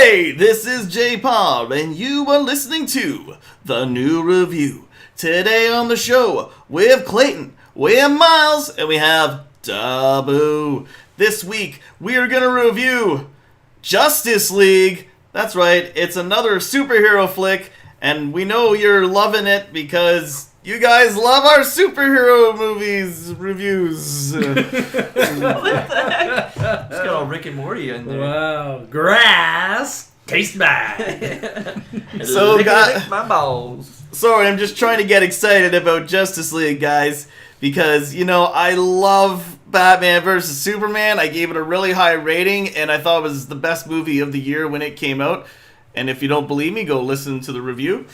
Hey, this is J Pob, and you are listening to The New Review. Today on the show, we have Clayton, we have Miles, and we have Dabu. This week, we are going to review Justice League. That's right, it's another superhero flick, and we know you're loving it because you guys love our superhero movies reviews. What the heck? It's got all Rick and Morty in there. Wow. Grass tastes bad. So, lick my balls. Sorry, I'm just trying to get excited about Justice League, guys, because, you know, I love Batman vs. Superman. I gave it a really high rating, and I thought it was the best movie of the year when it came out. And if you don't believe me, go listen to the review.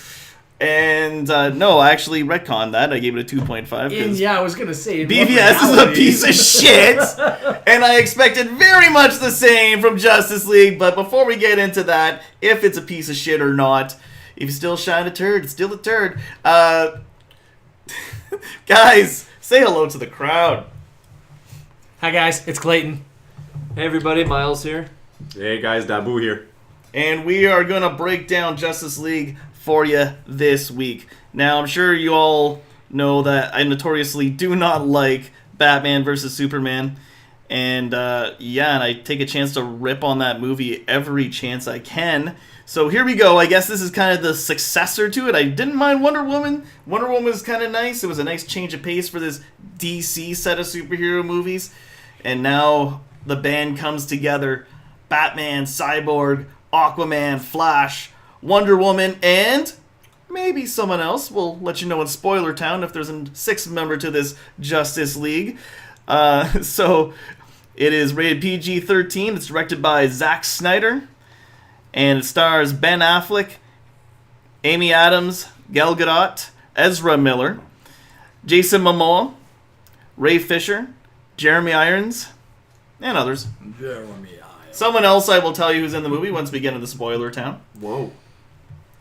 And, no, I actually retconned that. I gave it a 2.5. Yeah, I was going to say. BVS is a piece of shit, and I expected very much the same from Justice League. But before we get into that, if it's a piece of shit or not, if you still shine a turd, it's still a turd. Guys, say hello to the crowd. Hi, guys. It's Clayton. Hey everybody, Miles here. Hey guys, Dabu here. And we are going to break down Justice League for you this week. Now, I'm sure you all know that I notoriously do not like Batman vs. Superman. And, and I take a chance to rip on that movie every chance I can. So here we go. I guess this is kind of the successor to it. I didn't mind Wonder Woman. Wonder Woman was kind of nice. It was a nice change of pace for this DC set of superhero movies. And now the band comes together. Batman, Cyborg, Aquaman, Flash, Wonder Woman, and maybe someone else. We'll let you know in Spoiler Town if there's a sixth member to this Justice League. So it is rated PG-13. It's directed by Zack Snyder. And it stars Ben Affleck, Amy Adams, Gal Gadot, Ezra Miller, Jason Momoa, Ray Fisher, Jeremy Irons, and others. Someone else I will tell you who's in the movie once we get into Spoiler Town. Whoa.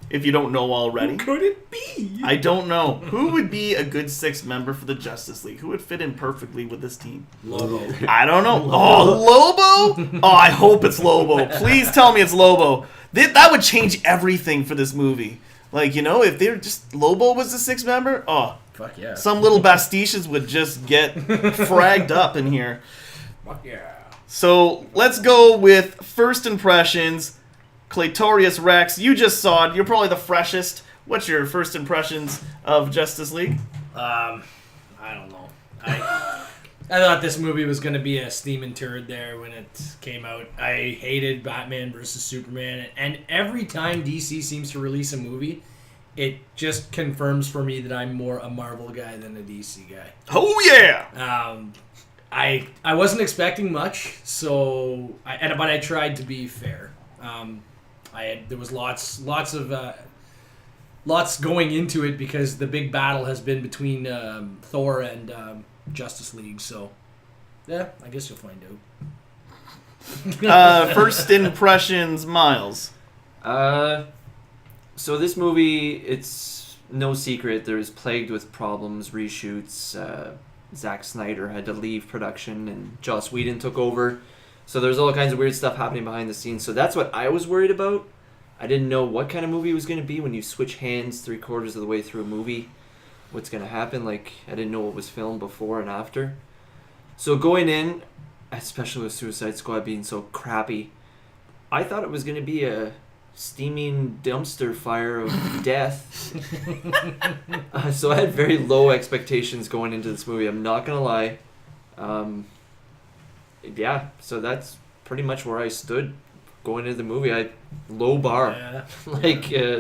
If you don't know already. Who could it be? I don't know. Who would be a good sixth member for the Justice League? Who would fit in perfectly with this team? Lobo. I don't know. Oh, Lobo? Oh, I hope it's Lobo. Please tell me it's Lobo. That would change everything for this movie. Like, you know, if they're just Lobo was the sixth member, oh, Fuck yeah. some little bastiches would just get fragged up in here. Fuck yeah. So let's go with first impressions. Claytorius Rex, you just saw it. You're probably the freshest. What's your first impressions of Justice League? I don't know. I thought this movie was going to be a steaming turd there when it came out. I hated Batman versus Superman. And every time DC seems to release a movie, it just confirms for me that I'm more a Marvel guy than a DC guy. Oh, yeah! I wasn't expecting much, but I tried to be fair. There was lots going into it because the big battle has been between Thor and Justice League. So, yeah, I guess you'll find out. First impressions, Miles. So this movie, it's no secret, there's plagued with problems, reshoots. Zack Snyder had to leave production and Joss Whedon took over. So there's all kinds of weird stuff happening behind the scenes. So that's what I was worried about. I didn't know what kind of movie it was going to be when you switch hands 3/4 of the way through a movie. What's going to happen? Like, I didn't know what was filmed before and after. So going in, especially with Suicide Squad being so crappy, I thought it was going to be a steaming dumpster fire of death. So I had very low expectations going into this movie. I'm not going to lie. Yeah, so that's pretty much where I stood going into the movie. Low bar. Yeah.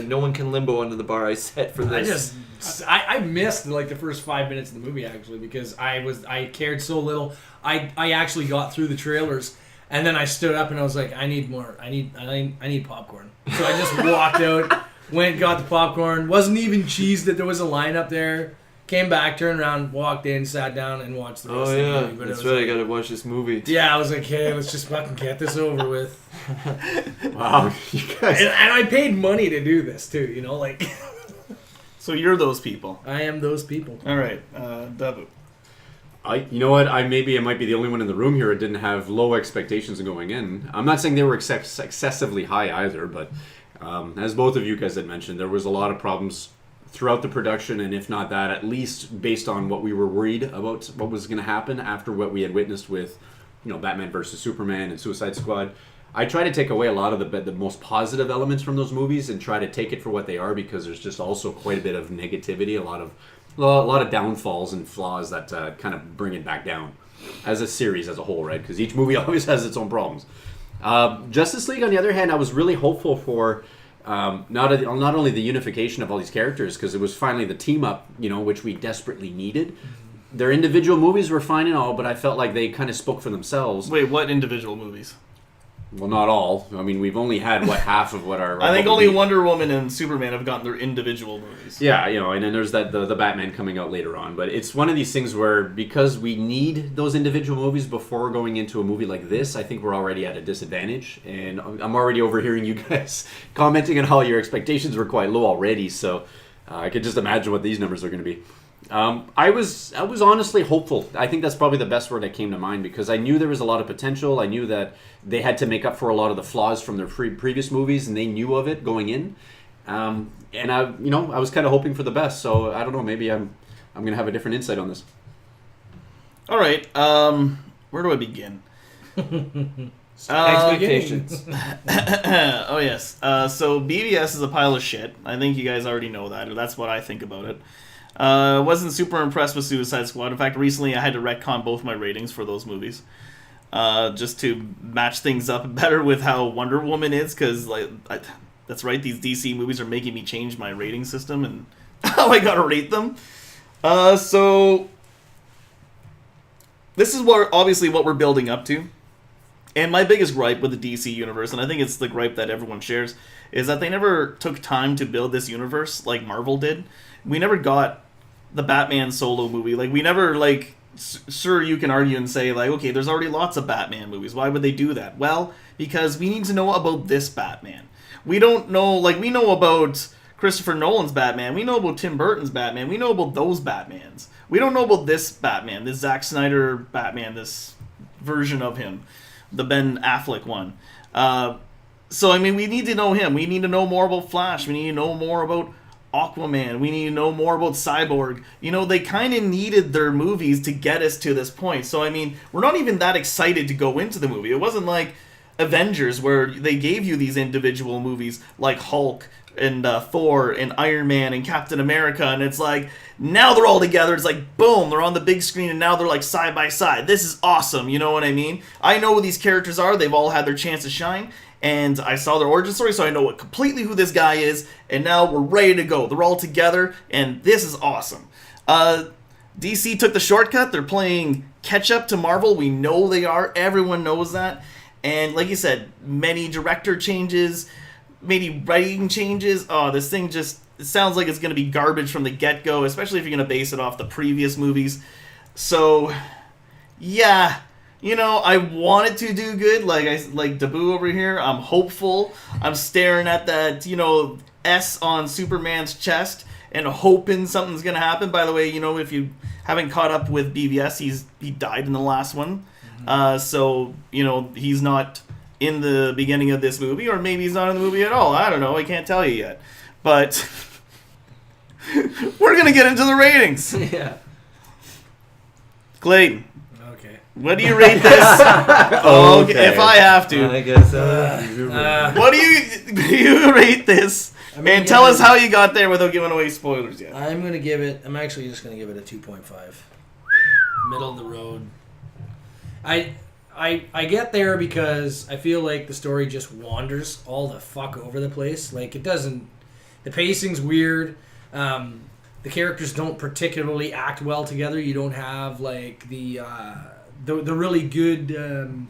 No one can limbo under the bar I set for this. I missed like the first 5 minutes of the movie actually because I cared so little. I actually got through the trailers and then I stood up and I was like, I need more. I need popcorn. So I just walked out, went, got the popcorn. Wasn't even cheesed that there was a line up there. Came back, turned around, walked in, sat down, and watched the rest of the movie. That's right. I gotta watch this movie. Yeah, I was like, hey, let's just fucking get this over with. Wow, you guys. And I paid money to do this too, you know, like. So you're those people. I am those people. All right, Dabu. You know what? I might be the only one in the room here that didn't have low expectations going in. I'm not saying they were excessively high either, but as both of you guys had mentioned, there was a lot of problems throughout the production, and if not that, at least based on what we were worried about what was going to happen after what we had witnessed with, Batman versus Superman and Suicide Squad. I try to take away a lot of the most positive elements from those movies and try to take it for what they are, because there's just also quite a bit of negativity, a lot of downfalls and flaws that kind of bring it back down as a series as a whole, right? Because each movie always has its own problems. Justice League, on the other hand, I was really hopeful for not only the unification of all these characters, because it was finally the team up, which we desperately needed. Their individual movies were fine and all, but I felt like they kind of spoke for themselves. Wait, what individual movies? Well, not all. I mean, we've only had half of what our. I think only Wonder Woman and Superman have gotten their individual movies. Yeah, and then there's the Batman coming out later on. But it's one of these things where, because we need those individual movies before going into a movie like this, I think we're already at a disadvantage. And I'm already overhearing you guys commenting on how your expectations were quite low already. So I could just imagine what these numbers are going to be. I was honestly hopeful. I think that's probably the best word that came to mind, because I knew there was a lot of potential. I knew that they had to make up for a lot of the flaws from their previous movies, and they knew of it going in. And I was kind of hoping for the best. So I don't know. Maybe I'm going to have a different insight on this. All right. Where do I begin? Expectations. Oh yes. So BVS is a pile of shit. I think you guys already know that, or that's what I think about it. Wasn't super impressed with Suicide Squad. In fact, recently I had to retcon both my ratings for those movies, just to match things up better with how Wonder Woman is. Because that's right, these DC movies are making me change my rating system and how I gotta rate them. So this is obviously what we're building up to. And my biggest gripe with the DC universe, and I think it's the gripe that everyone shares, is that they never took time to build this universe like Marvel did. We never got the Batman solo movie. We never, sure, you can argue and say, okay, there's already lots of Batman movies. Why would they do that? Well, because we need to know about this Batman. We don't know, we know about Christopher Nolan's Batman. We know about Tim Burton's Batman. We know about those Batmans. We don't know about this Batman, this Zack Snyder Batman, this version of him, the Ben Affleck one. So, we need to know him. We need to know more about Flash. We need to know more about Aquaman. We need to know more about Cyborg. They kind of needed their movies to get us to this point. So, we're not even that excited to go into the movie. It wasn't like Avengers, where they gave you these individual movies like Hulk and Thor and Iron Man and Captain America, and it's now they're all together. It's boom, they're on the big screen, and now they're side by side. This is awesome. You know what I mean? I know who these characters are. They've all had their chance to shine. And I saw their origin story, so I know completely who this guy is, and now we're ready to go. They're all together, and this is awesome. DC took the shortcut. They're playing catch-up to Marvel. We know they are. Everyone knows that. And like you said, many director changes, maybe writing changes. Oh, this thing it sounds like it's going to be garbage from the get-go, especially if you're going to base it off the previous movies. So, yeah. I want it to do good, like Dabu over here. I'm hopeful. I'm staring at that, S on Superman's chest and hoping something's going to happen. By the way, if you haven't caught up with BVS, he died in the last one. Mm-hmm. So, he's not in the beginning of this movie, or maybe he's not in the movie at all. I don't know. I can't tell you yet. But we're going to get into the ratings. Yeah. Clayton. What do you rate this? Okay. If I have to. I guess What do you rate this? And tell us how you got there without giving away spoilers yet. I'm actually just going to give it a 2.5. Middle of the road. I get there because I feel like the story just wanders all the fuck over the place. It doesn't... The pacing's weird. The characters don't particularly act well together. You don't have, the really good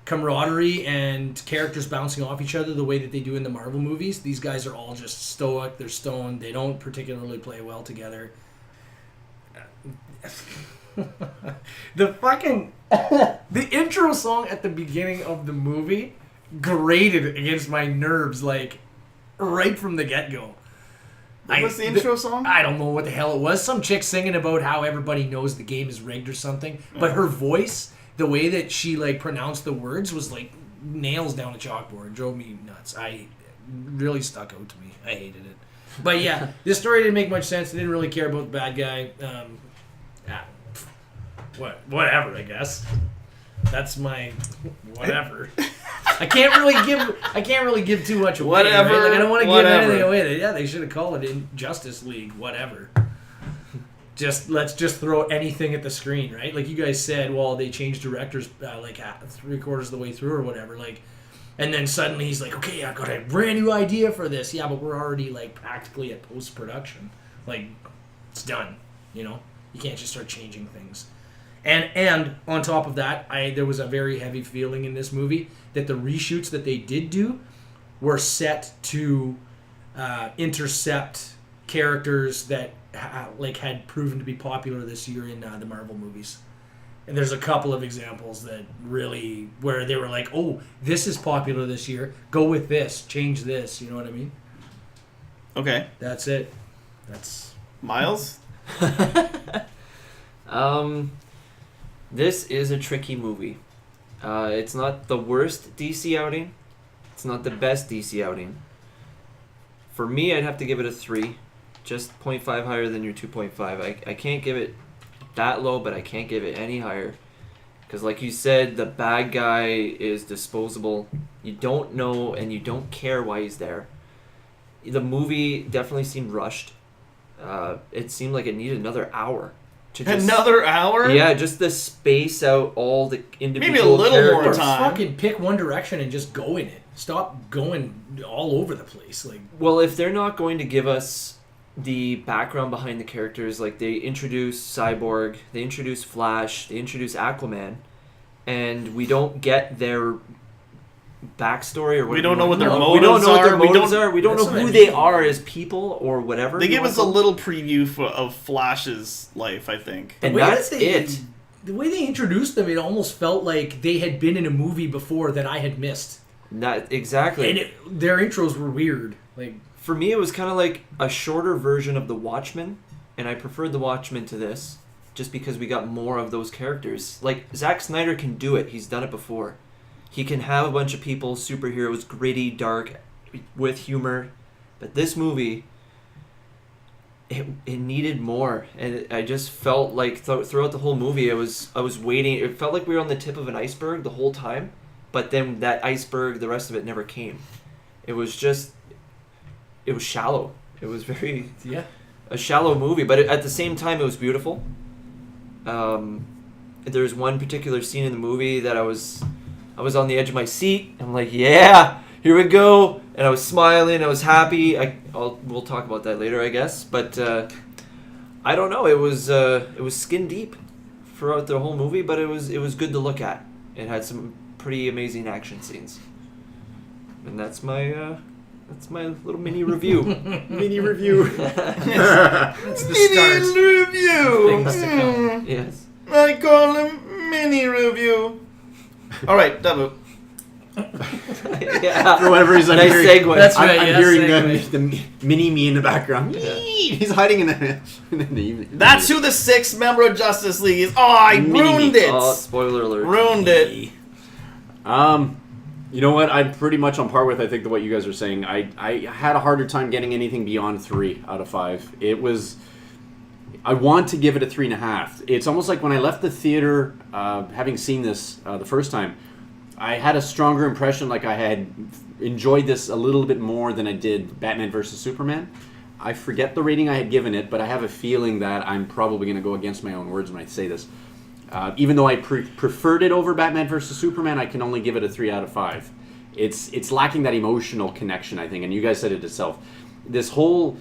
camaraderie and characters bouncing off each other the way that they do in the Marvel movies. These guys are all just stoic. They're stoned. They don't particularly play well together. The intro song at the beginning of the movie grated against my nerves right from the get-go. What was the intro song? I don't know what the hell it was. Some chick singing about how everybody knows the game is rigged or something. But her voice, the way that she like pronounced the words was like nails down a chalkboard. It drove me nuts. I really stuck out to me. I hated it. But yeah, this story didn't make much sense. I didn't really care about the bad guy. Whatever, I guess. That's my whatever. I can't really give too much away. Whatever. Right? Like, I don't want to give whatever. anything away. Yeah, they should have called it Justice League. Whatever. Let's just throw anything at the screen, right? Like you guys said, well, they changed directors like 3/4 of the way through or whatever. Like, and then suddenly he's like, okay, I got a brand new idea for this. Yeah, but we're already like practically at post production. Like, it's done. You know, you can't just start changing things. And on top of that, there was a very heavy feeling in this movie that the reshoots that they did do were set to intercept characters that had proven to be popular this year in the Marvel movies. And there's a couple of examples that really where they were like, oh, this is popular this year. Go with this. Change this. You know what I mean? Okay. That's it. That's Miles? This is a tricky movie. It's not the worst DC outing. It's not the best DC outing. For me, I'd have to give it a 3. Just 0.5 higher than your 2.5. I can't give it that low, but I can't give it any higher. Because like you said, the bad guy is disposable. You don't know and you don't care why he's there. The movie definitely seemed rushed. It seemed like it needed another hour. Another hour? Yeah, just to space out all the individual Maybe a little more characters. time. fucking pick one direction and just go in it. Stop going all over the place. Like, Well, if they're not going to give us the background behind the characters, like they introduce Cyborg, they introduce Flash, they introduce Aquaman, and we don't get their backstory or whatever. We don't know what their we don't know what their motives motives are. are. We don't know That's what who I they mean. are as people or whatever. They you gave want us a to- little preview of Flash's life, I think. and way that that's they- it. The way they introduced them, it almost felt like they had been in a movie before that I had missed. Not exactly. And their intros were weird. Like, For me, it was kind of like a shorter version of The Watchmen, and I preferred The Watchmen to this, just because we got more of those characters. Like, Zack Snyder can do it. He's done it before. He can have a bunch of people, superheroes, gritty, dark, with humor. But this movie, it needed more. And I just felt like throughout the whole movie, I was waiting. It felt like we were on the tip of an iceberg the whole time. But then that iceberg, the rest of it never came. It was just... It was shallow. It was very... yeah. A shallow movie, but at the same time, it was beautiful. There's one particular scene in the movie that I was on the edge of my seat. I'm like, yeah, here we go. And I was smiling. I was happy. We'll talk about that later, I guess. But I don't know. It was skin deep throughout the whole movie, but it was good to look at. It had some pretty amazing action scenes. And that's my little mini review. Mini review. That's the Mini start. review! Things to come. Yes. I call him mini review. Alright, Dabu. Yeah. For whatever reason, Nice segue. That's I'm, right, I'm yeah, hearing segue. the mini me in the background. Yeah. He's hiding in the evening. That's who the sixth member of Justice League is. Oh, I Mini-me. ruined it! Oh, spoiler alert. Ruined it. You know what? I'm pretty much on par with, I think, what you guys are saying. I had a harder time getting anything beyond 3 out of 5. It was... I want to give it a 3.5. It's almost like when I left the theater, having seen this the first time, I had a stronger impression, like I had enjoyed this a little bit more than I did Batman vs. Superman. I forget the rating I had given it, but I have a feeling that I'm probably going to go against my own words when I say this. Even though I preferred it over Batman vs. Superman, I can only give it a 3 out of 5. It's lacking that emotional connection, I think, and you guys said it yourself. This whole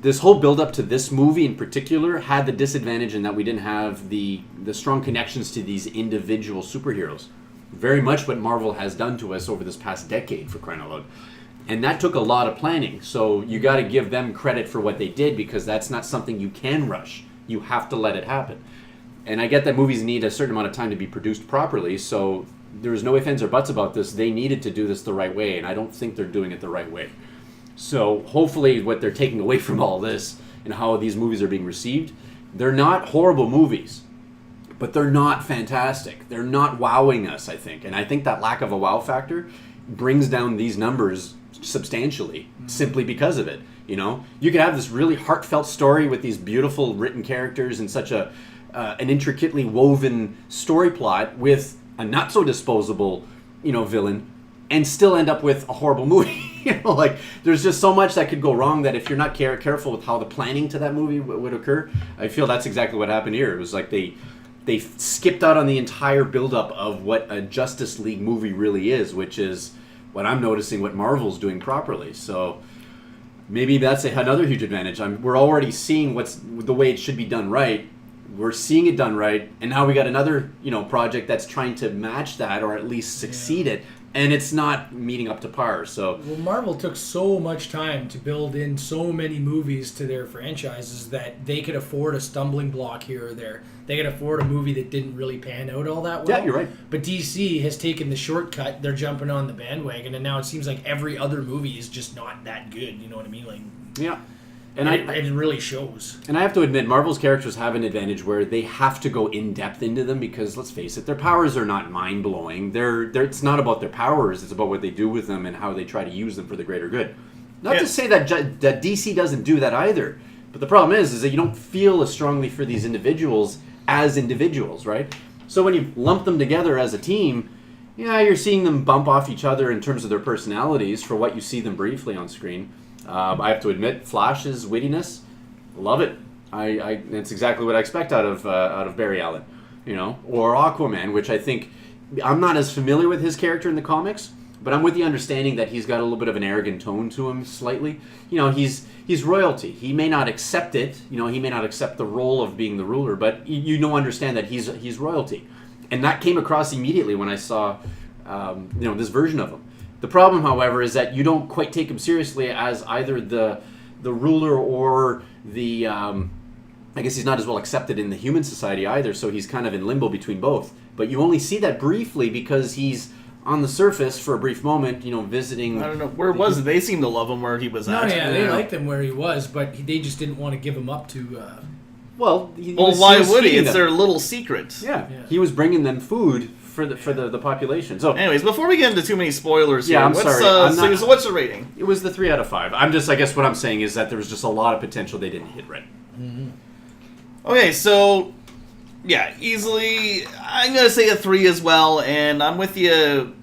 build up to this movie in particular had the disadvantage in that we didn't have the strong connections to these individual superheroes. Very much what Marvel has done to us over this past decade, for crying out loud. And that took a lot of planning, so you got to give them credit for what they did, because that's not something you can rush. You have to let it happen. And I get that movies need a certain amount of time to be produced properly, so there was no ifs, ands, or buts about this. They needed to do this the right way, and I don't think they're doing it the right way. So hopefully what they're taking away from all this and how these movies are being received, they're not horrible movies, but they're not fantastic. They're not wowing us, I think. And I think that lack of a wow factor brings down these numbers substantially simply because of it. You know, you could have this really heartfelt story with these beautiful written characters and such an intricately woven story plot with a not so disposable, villain, and still end up with a horrible movie. Like there's just so much that could go wrong that if you're not careful with how the planning to that movie would occur, I feel that's exactly what happened here. It was like they skipped out on the entire buildup of what a Justice League movie really is, which is what I'm noticing what Marvel's doing properly. So maybe that's another huge advantage. We're already seeing what's the way it should be done right. We're seeing it done right, and now we got another project that's trying to match that or at least succeed it, and it's not meeting up to par. So well, Marvel took so much time to build in so many movies to their franchises that they could afford a stumbling block here or there. They could afford a movie that didn't really pan out all that well. Yeah, you're right. But DC has taken the shortcut. They're jumping on the bandwagon, and now it seems like every other movie is just not that good. You know what I mean? Like, yeah. And it really shows. And I have to admit, Marvel's characters have an advantage where they have to go in depth into them because, let's face it, their powers are not mind blowing. It's not about their powers; it's about what they do with them and how they try to use them for the greater good. Not to say that DC doesn't do that either, but the problem is that you don't feel as strongly for these individuals as individuals, right? So when you lump them together as a team, yeah, you're seeing them bump off each other in terms of their personalities for what you see them briefly on screen. I have to admit, Flash's wittiness, love it. It's exactly what I expect out of Barry Allen, or Aquaman, which I think I'm not as familiar with his character in the comics, but I'm with the understanding that he's got a little bit of an arrogant tone to him, slightly. He's royalty. He may not accept it. He may not accept the role of being the ruler, but understand that he's royalty, and that came across immediately when I saw this version of him. The problem, however, is that you don't quite take him seriously as either the ruler or the... I guess he's not as well accepted in the human society either, so he's kind of in limbo between both. But you only see that briefly because he's on the surface for a brief moment, visiting... I don't know. Where was it? They seemed to love him where he was at. No, yeah, they liked him where he was, but they just didn't want to give him up to... Well, why would he? It's their little secret. Yeah, he was bringing them food for the population. So, anyways, before we get into too many spoilers here, I'm sorry. So what's the rating? It was the 3 out of 5. I guess what I'm saying is that there was just a lot of potential they didn't hit right. Mm-hmm. Okay, so yeah, easily I'm gonna say a 3 as well, and I'm with you,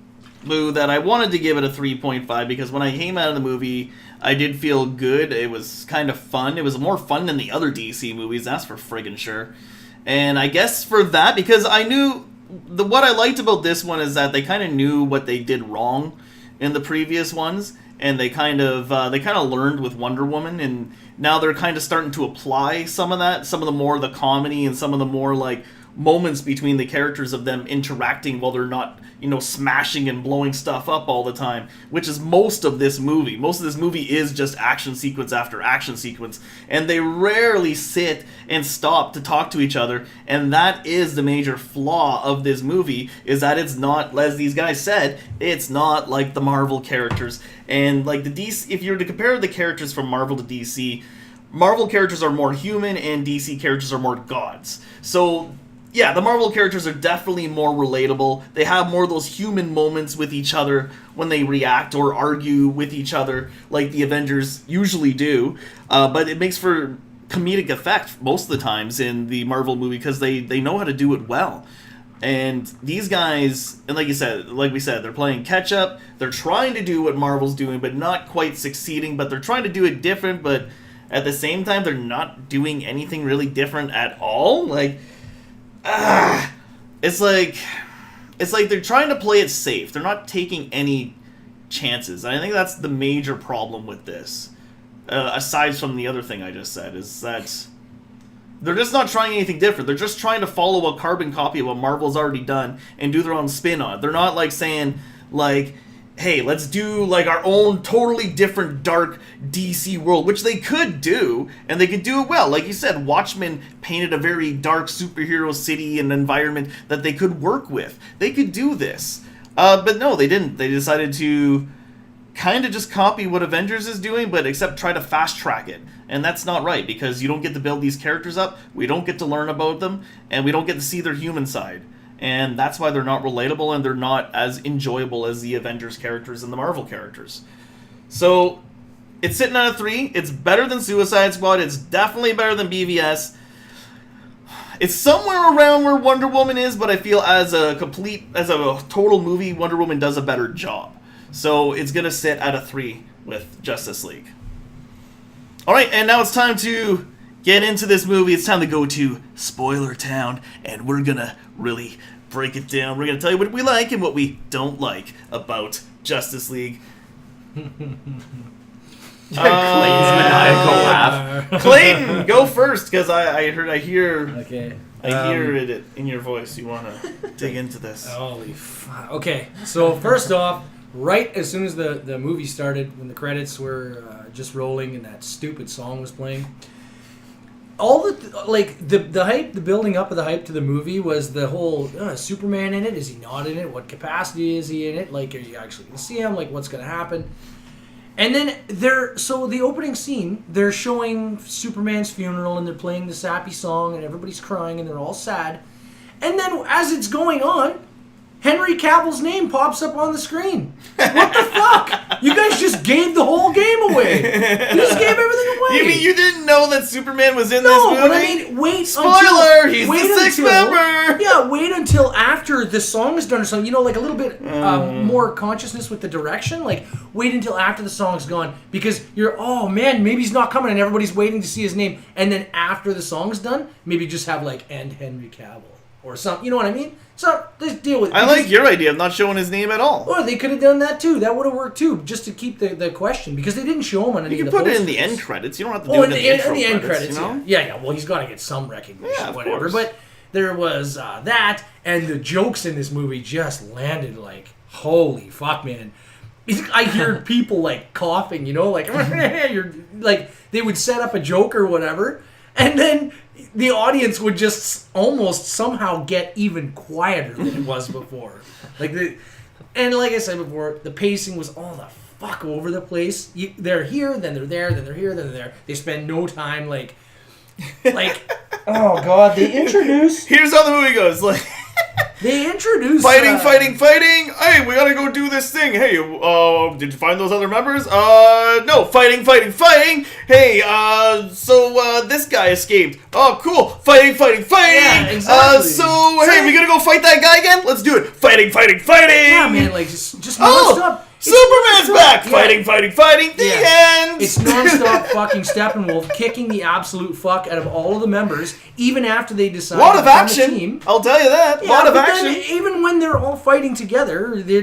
Lou, that I wanted to give it a 3.5 because when I came out of the movie, I did feel good. It was kind of fun. It was more fun than the other DC movies, that's for friggin' sure. And I guess for that, because I knew what I liked about this one is that they kind of knew what they did wrong in the previous ones, and they kind of learned with Wonder Woman, and now they're kind of starting to apply some of that, some of the comedy and some of the more like moments between the characters of them interacting while they're not, smashing and blowing stuff up all the time, which is most of this movie. Most of this movie is just action sequence after action sequence, and they rarely sit and stop to talk to each other, and that is the major flaw of this movie, is that it's not, as these guys said, it's not like the Marvel characters. And like the DC, if you were to compare the characters from Marvel to DC, Marvel characters are more human and DC characters are more gods. So yeah, the Marvel characters are definitely more relatable. They have more of those human moments with each other when they react or argue with each other, like the Avengers usually do. But it makes for comedic effect most of the times in the Marvel movie because they know how to do it well. And these guys, and like we said, they're playing catch up. They're trying to do what Marvel's doing, but not quite succeeding. But they're trying to do it different, but at the same time, they're not doing anything really different at all. It's like they're trying to play it safe. They're not taking any chances. And I think that's the major problem with this. Aside from the other thing I just said, is that they're just not trying anything different. They're just trying to follow a carbon copy of what Marvel's already done and do their own spin on it. They're not like saying, like, hey, let's do like our own totally different dark DC world, which they could do, and they could do it well. Like you said, Watchmen painted a very dark superhero city and environment that they could work with. They could do this. But no, they didn't. They decided to kind of just copy what Avengers is doing, but except try to fast track it. And that's not right, because you don't get to build these characters up, we don't get to learn about them, and we don't get to see their human side. And that's why they're not relatable and they're not as enjoyable as the Avengers characters and the Marvel characters. So, it's sitting at a 3. It's better than Suicide Squad. It's definitely better than BVS. It's somewhere around where Wonder Woman is, but I feel as a total movie, Wonder Woman does a better job. So, it's going to sit at a 3 with Justice League. Alright, and now it's time to get into this movie. It's time to go to Spoiler Town, and we're going to really break it down. We're going to tell you what we like and what we don't like about Justice League. Clayton's maniacal laugh. Clayton, go first, because I hear Okay. it in your voice. You want to dig into this. Holy fuck. Okay, so first off, right as soon as the movie started, when the credits were just rolling and that stupid song was playing, all the hype, the building up of the hype to the movie was the whole Superman in it. Is he not in it? What capacity is he in it? Like, are you actually gonna see him? Like, what's gonna happen? And then the opening scene, they're showing Superman's funeral and they're playing the sappy song and everybody's crying and they're all sad. And then as it's going on, Henry Cavill's name pops up on the screen. What the fuck? You guys just gave the whole game away. You just gave everything away. You mean you didn't know that Superman was in this No, movie? but I mean, wait Spoiler! He's the sixth member! Yeah, wait until after the song is done or something. You know, like a little bit more consciousness with the direction. Like, wait until after the song's gone. Because you're, oh man, maybe he's not coming and everybody's waiting to see his name. And then after the song's done, maybe just have like, and Henry Cavill. Or something, you know what I mean? So, let's deal with it. I like your idea of not showing his name at all. Or they could have done that too. That would have worked too, just to keep the question. Because they didn't show him on any You of can the put it in posters. the end credits. You don't have to do it in the end credits, you know? yeah. Well, he's got to get some recognition, Yeah, of whatever. course. But there was that, and the jokes in this movie just landed like, holy fuck, man. I hear people like coughing, you know, like you're like they would set up a joke or whatever, and then the audience would just almost somehow get even quieter than it was before. And like I said before, the pacing was all the fuck over the place. They're here, then they're there, then they're here, then they're there. They spend no time like oh god, they introduce. Here's how the movie goes. Like, They introduce fighting. Hey, we gotta go do this thing. Hey, did you find those other members? No. Fighting. Hey, so this guy escaped. Oh, cool. Fighting. Yeah, exactly. Hey, we gotta go fight that guy again? Let's do it. Fighting. Yeah, man, like just Oh, nonstop. Superman's back. Yeah. Fighting. The end. It's nonstop fucking Steppenwolf kicking the absolute fuck out of all of the members, even after they decide A lot to of form a action. team. I'll tell you that. A Yeah, lot of but action. then even when they're all fighting together, they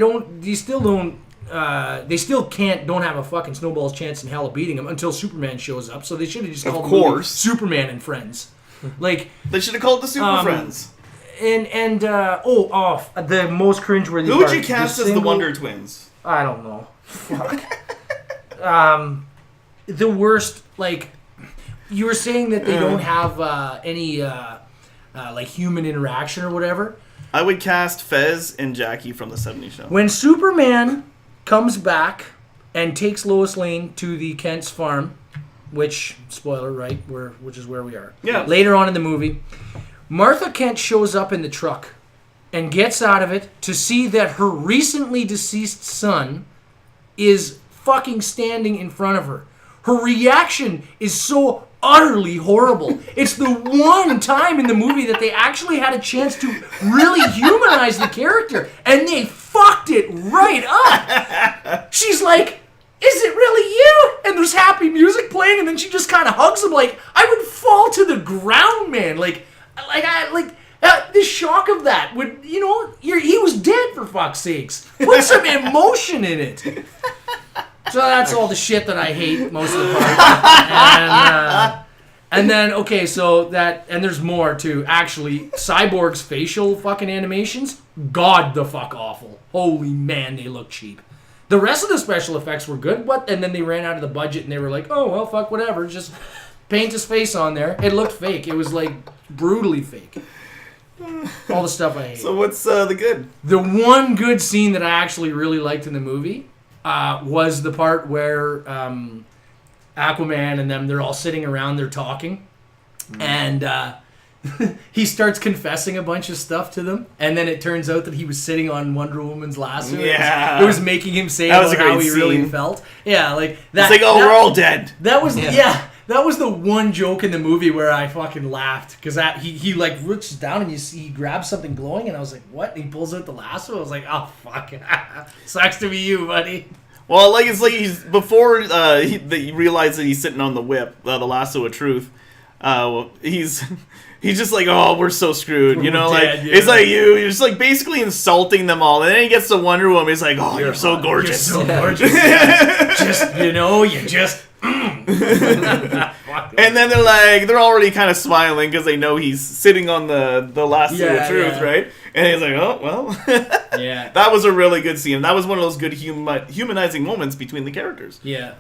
still don't have a fucking snowball's chance in hell of beating them until Superman shows up. So they should have just Of called the movie course. Superman and Friends. Like, They should have called it the Super Friends. the most cringeworthy Who would part, you cast as the single- Wonder Twins? I don't know. Fuck. The worst, like, you were saying that they don't have any, like, human interaction or whatever. I would cast Fez and Jackie from the 70s show. When Superman comes back and takes Lois Lane to the Kent's farm, which, spoiler, right, which is where we are. Yeah. Later on in the movie, Martha Kent shows up in the truck and gets out of it to see that her recently deceased son is fucking standing in front of her. Her reaction is so utterly horrible. It's the one time in the movie that they actually had a chance to really humanize the character, and they fucked it right up. She's like, is it really you? And there's happy music playing, and then she just kind of hugs him like, I would fall to the ground, man. The shock of that would, he was dead for fuck's sakes. Put some emotion in it. So that's all the shit that I hate most of the part. And then, okay, so that, and there's more too. Actually, Cyborg's facial fucking animations, god the fuck awful. Holy man, they look cheap. The rest of the special effects were good, and then they ran out of the budget and they were like, oh, well, fuck, whatever. Just paint his face on there. It looked fake. It was like brutally fake. All the stuff I hate. So what's the good? The one good scene that I actually really liked in the movie was the part where Aquaman and them, they're all sitting around, they're talking, and he starts confessing a bunch of stuff to them, and then it turns out that he was sitting on Wonder Woman's lasso. Yeah. It was making him say That was about a how great he really scene. felt. Yeah, like that. It's like, oh, that, we're all dead. That was Yeah. that was the one joke in the movie where I fucking laughed because he like reaches down and you see he grabs something glowing and I was like, what? And he pulls out the lasso. I was like, oh fuck, sucks to be you, buddy. Well, like it's like he's before he realized that he's sitting on the whip, the lasso of truth. He's just like, oh, we're so screwed, you know, We're like dead, yeah. it's like you're just like basically insulting them all, and then he gets to Wonder Woman. He's like, oh, you're so You're gorgeous. so gorgeous. Yeah. Just you just. And then they're already kind of smiling because they know he's sitting on the lasso Yeah, of truth, yeah. right? And he's like, oh well. Yeah. That was a really good scene. That was one of those good humanizing moments between the characters. Yeah.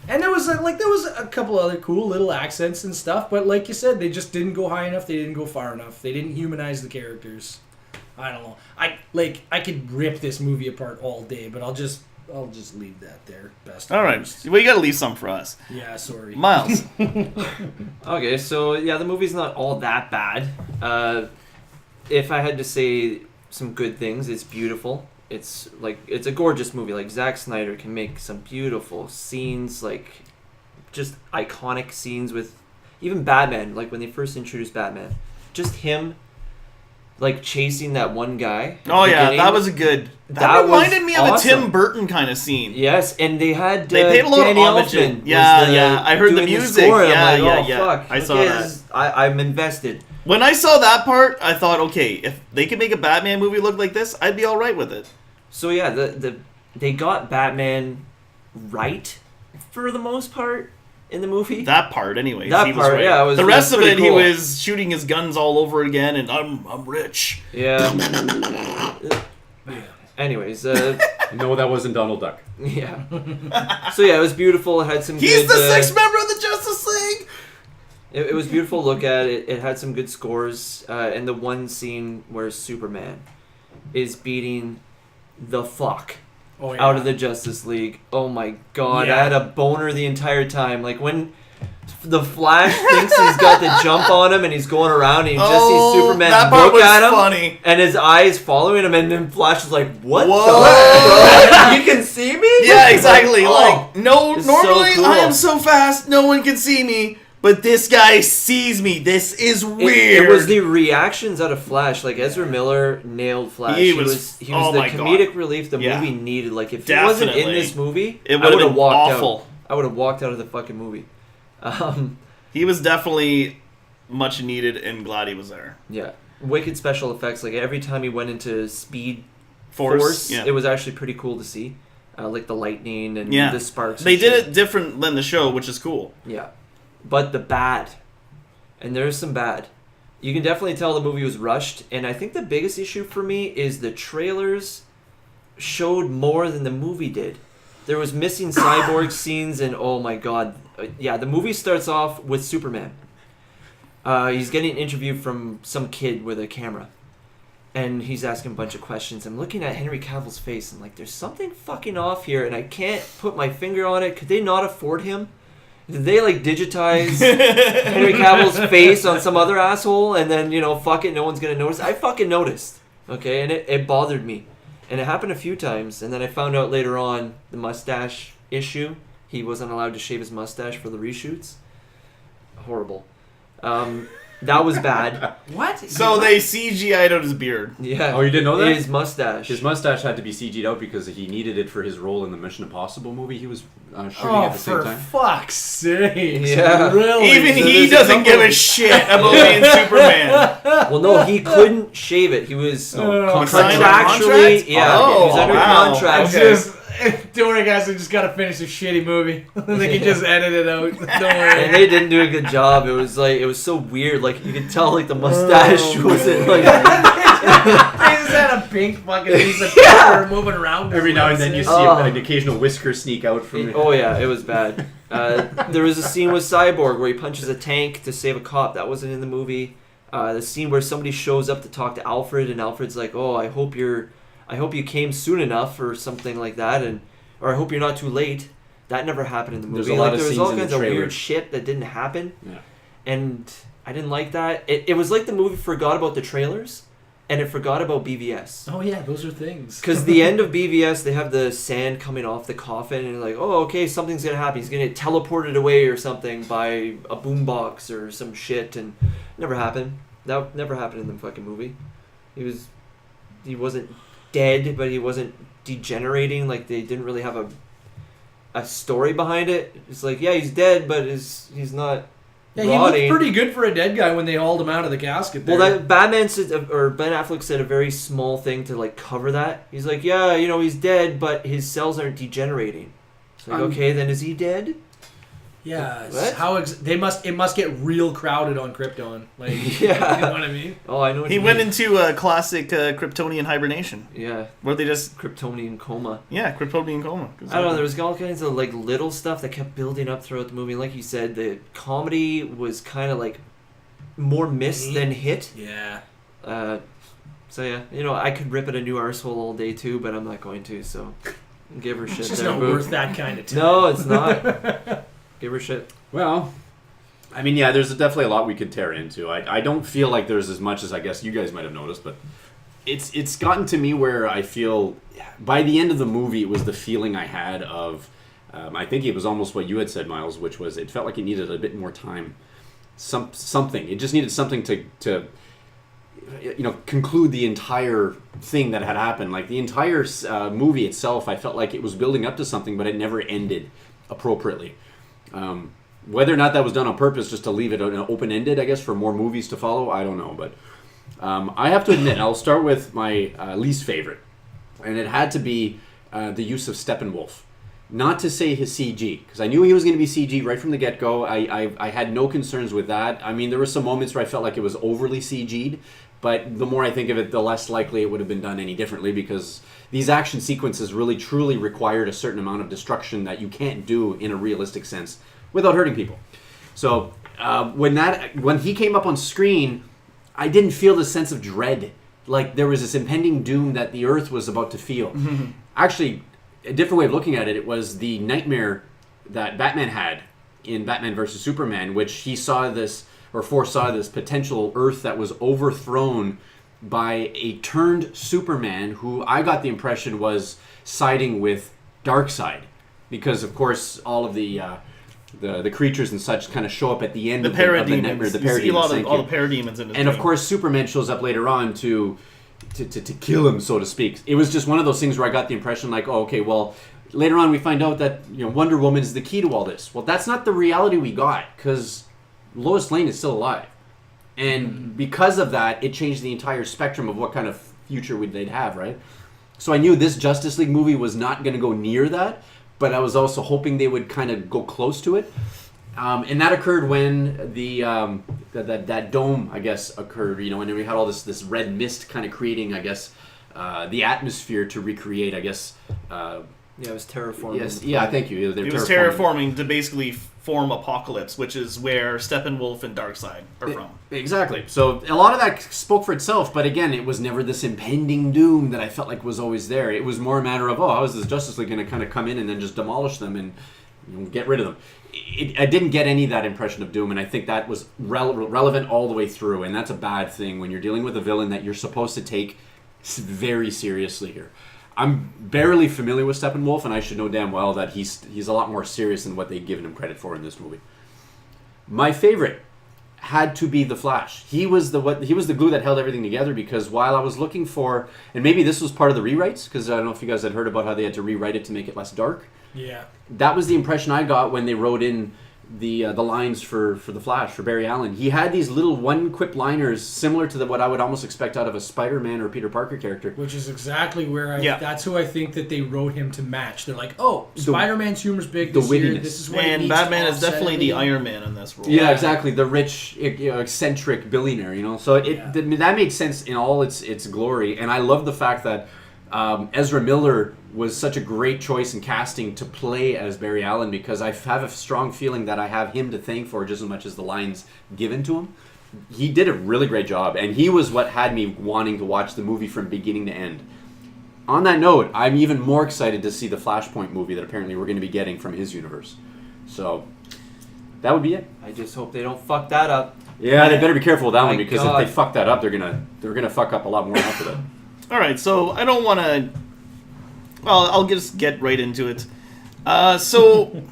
And there was a couple other cool little accents and stuff, but like you said, they just didn't go high enough. They didn't go far enough. They didn't humanize the characters. I don't know. I could rip this movie apart all day, but I'll just leave that there. Best. All right, well, you got to leave some for us, Yeah. Sorry. Miles. Okay, so yeah, the movie's not all that bad. If I had to say some good things, it's beautiful. It's a gorgeous movie. Like Zack Snyder can make some beautiful scenes, like just iconic scenes with even Batman. Like when they first introduced Batman, just him like chasing that one guy. at Oh the yeah, beginning. that was a good. That That was reminded me of awesome. a Tim Burton kind of scene. Yes, and they had They paid a lot of Danny homage. Elfman was Yeah. I heard the doing music. score, and Yeah, I'm like, yeah. Fuck. I saw okay, that. I'm invested. When I saw that part, I thought, okay, if they could make a Batman movie look like this, I'd be all right with it. So yeah, they got Batman right for the most part in the movie. That part, anyways. That he was part, right. yeah, was- the rest was of it, pretty he cool. was shooting his guns all over again, and I'm rich. Yeah. Anyways, No, that wasn't Donald Duck. yeah. So yeah, it was beautiful. It had some. He's good, the sixth member of the Justice League. It was beautiful to look at. It had some good scores, and the one scene where Superman is beating the fuck Oh, yeah. out of the Justice League. Oh my god, Yeah. I had a boner the entire time. Like when the Flash thinks he's got the jump on him and he's going around and you just see Superman that part look was at him funny. and his eyes following him and then Flash is like, what Whoa. the fuck? You can see me? Yeah, exactly. Oh. Like, no, It's normally so cool. I am so fast, no one can see me, but this guy sees me. This is weird. It was the reactions out of Flash. Like Ezra Miller nailed Flash. He He was- was oh the my God. comedic relief the Yeah. movie needed. Like if he wasn't in Definitely. this movie, It I would've would have been walked awful. out. I would have walked out of the fucking movie. He was definitely much needed, and glad he was there. Yeah, wicked special effects. Like every time he went into Speed Force, yeah. it was actually pretty cool to see. Like the lightning and Yeah. the sparks. and They did shit. it different than the show, which is cool. Yeah, but the bad, and there's some bad. You can definitely tell the movie was rushed, and I think the biggest issue for me is the trailers showed more than the movie did. There was missing cyborg scenes, and oh my god, yeah, the movie starts off with Superman. He's getting an interview from some kid with a camera, and he's asking a bunch of questions. I'm looking at Henry Cavill's face, and like, there's something fucking off here, and I can't put my finger on it. Could they not afford him? Did they like digitize Henry Cavill's face on some other asshole, and then fuck it, no one's gonna notice? I fucking noticed, okay, and it bothered me, and it happened a few times, and then I found out later on the mustache issue. He wasn't allowed to shave his mustache for the reshoots. Horrible. That was bad. What? So they CGI'd out his beard. Yeah. Oh, you didn't know that? His mustache. His mustache had to be CG'd out because he needed it for his role in the Mission Impossible movie he was shooting Oh, at the same for time. fuck's sake! Yeah. Really? Even So he there's a doesn't couple- give a shit about being Superman. Well, no, he couldn't shave it. He was Oh, signed a contractually. contract? Yeah, Oh, he was under wow. contract. Okay. Just don't worry, guys. I just gotta finish a shitty movie. They can just edit it out. Don't worry. And they didn't do a good job. It was so weird. Like you could tell, like the mustache wasn't like. They just had a pink fucking piece of Yeah. paper moving around. Every now and then you see Oh. an occasional whisker sneak out from it. Oh yeah, it was bad. There was a scene with Cyborg where he punches a tank to save a cop. That wasn't in the movie. The scene where somebody shows up to talk to Alfred, and Alfred's like, "Oh, I hope you came soon enough," or something like that, or I hope you're not too late. That never happened in the movie. There's a lot of there was scenes all in the kinds of trailer. weird shit that didn't happen, Yeah. and I didn't like that. It was like the movie forgot about the trailers, and it forgot about BVS. Oh yeah, those are things. Because the end of BVS, they have the sand coming off the coffin, and you're like, oh, okay, something's gonna happen. He's gonna get teleported away or something by a boombox or some shit, and it never happened. That never happened in the fucking movie. He wasn't dead, but he wasn't degenerating. Like, they didn't really have a story behind it. It's like, yeah, he's dead, but he's not. Yeah, he rotting. looked pretty good for a dead guy when they hauled him out of the casket. There. Well, that Batman said, or Ben Affleck said a very small thing to like cover that. He's like, yeah, he's dead, but his cells aren't degenerating. It's like, okay, then is he dead? Yeah, What? it must get real crowded on Krypton. Like, Yeah. you know what I mean? Oh, I know. What He you went mean. into a classic Kryptonian hibernation, Yeah, where they just Kryptonian coma. Kryptonian coma. I don't know. There was all kinds of like little stuff that kept building up throughout the movie. Like you said, the comedy was kind of like more miss than hit. Yeah. So yeah, I could rip at a new arsehole all day too, but I'm not going to. So give her shit. It's just there, not boo. worth that kind of time. No, it's not. Give her shit. Well, I mean, yeah, there's definitely a lot we could tear into. I don't feel like there's as much as I guess you guys might have noticed, but it's gotten to me where I feel by the end of the movie it was the feeling I had of I think it was almost what you had said, Miles, which was it felt like it needed a bit more time. Something. It just needed something to conclude the entire thing that had happened. Like the entire movie itself, I felt like it was building up to something, but it never ended appropriately. Whether or not that was done on purpose, just to leave it open-ended, I guess, for more movies to follow, I don't know. But I have to admit, I'll start with my least favorite, and it had to be the use of Steppenwolf. Not to say his CG, because I knew he was going to be CG right from the get-go. I had no concerns with that. I mean, there were some moments where I felt like it was overly CG'd, but the more I think of it, the less likely it would have been done any differently, because these action sequences really truly required a certain amount of destruction that you can't do in a realistic sense without hurting people. So when he came up on screen, I didn't feel the sense of dread. Like there was this impending doom that the Earth was about to feel. Actually, a different way of looking at it, it was the nightmare that Batman had in Batman vs. Superman, which he saw this, or foresaw this potential Earth that was overthrown by a turned Superman who I got the impression was siding with Darkseid. Because, of course, all of the creatures and such kind of show up at the end of the nightmare. The you see a lot parademons, of all the parademons in this and of movie. course, Superman shows up later on to kill him, so to speak. It was just one of those things where I got the impression, like, oh, okay, well, later on we find out that Wonder Woman is the key to all this. Well, that's not the reality we got, because Lois Lane is still alive, and because of that, it changed the entire spectrum of what kind of future they'd have, right? So I knew this Justice League movie was not going to go near that, but I was also hoping they would kind of go close to it. And that occurred when that dome, I guess, occurred. And then we had all this red mist kind of creating, I guess, the atmosphere to recreate, I guess. Yeah, it was terraforming. Yes, yeah, thank you. It was terraforming to basically form Apocalypse, which is where Steppenwolf and Darkseid are from. Exactly. So a lot of that spoke for itself, but again, it was never this impending doom that I felt like was always there. It was more a matter of, how is this Justice League going to kind of come in and then just demolish them and get rid of them? I didn't get any of that impression of doom, and I think that was relevant all the way through, and that's a bad thing when you're dealing with a villain that you're supposed to take very seriously here. I'm barely familiar with Steppenwolf, and I should know damn well that he's a lot more serious than what they've given him credit for in this movie. My favorite had to be the Flash. He was the glue that held everything together, because while I was looking for, and maybe this was part of the rewrites, because I don't know if you guys had heard about how they had to rewrite it to make it less dark. Yeah. That was the impression I got when they wrote in the lines for the Flash, for Barry Allen. He had these little one-quip liners similar to what I would almost expect out of a Spider-Man or Peter Parker character. Which is exactly where that's who I think that they wrote him to match. They're like, Spider-man's humor's big this year. This is what and Batman is definitely the Iron Man in this role. Yeah, exactly. The rich, eccentric billionaire, So that made sense in all its glory. And I love the fact that Ezra Miller was such a great choice in casting to play as Barry Allen, because I have a strong feeling that I have him to thank for just as much as the lines given to him. He did a really great job, and he was what had me wanting to watch the movie from beginning to end. on that note, I'm even more excited to see the Flashpoint movie that apparently we're going to be getting from his universe. So that would be it. I just hope they don't fuck that up. Yeah, they better be careful with that one, My because God. if they fuck that up, they're gonna fuck up a lot more after that. All right, so I don't want to. Well, I'll just get right into it. So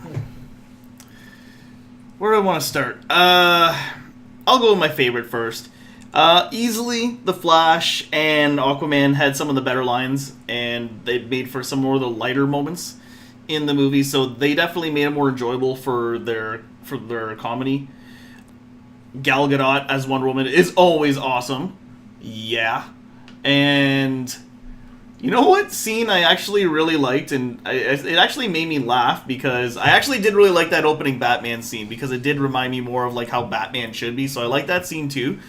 where do I want to start? I'll go with my favorite first. Easily, The Flash and Aquaman had some of the better lines, and they made for some more of the lighter moments in the movie. So they definitely made it more enjoyable for their comedy. Gal Gadot as Wonder Woman is always awesome. Yeah. And you know what scene I actually really liked, and it actually made me laugh, because I actually did really like that opening Batman scene, because it did remind me more of like how Batman should be, so I like that scene too.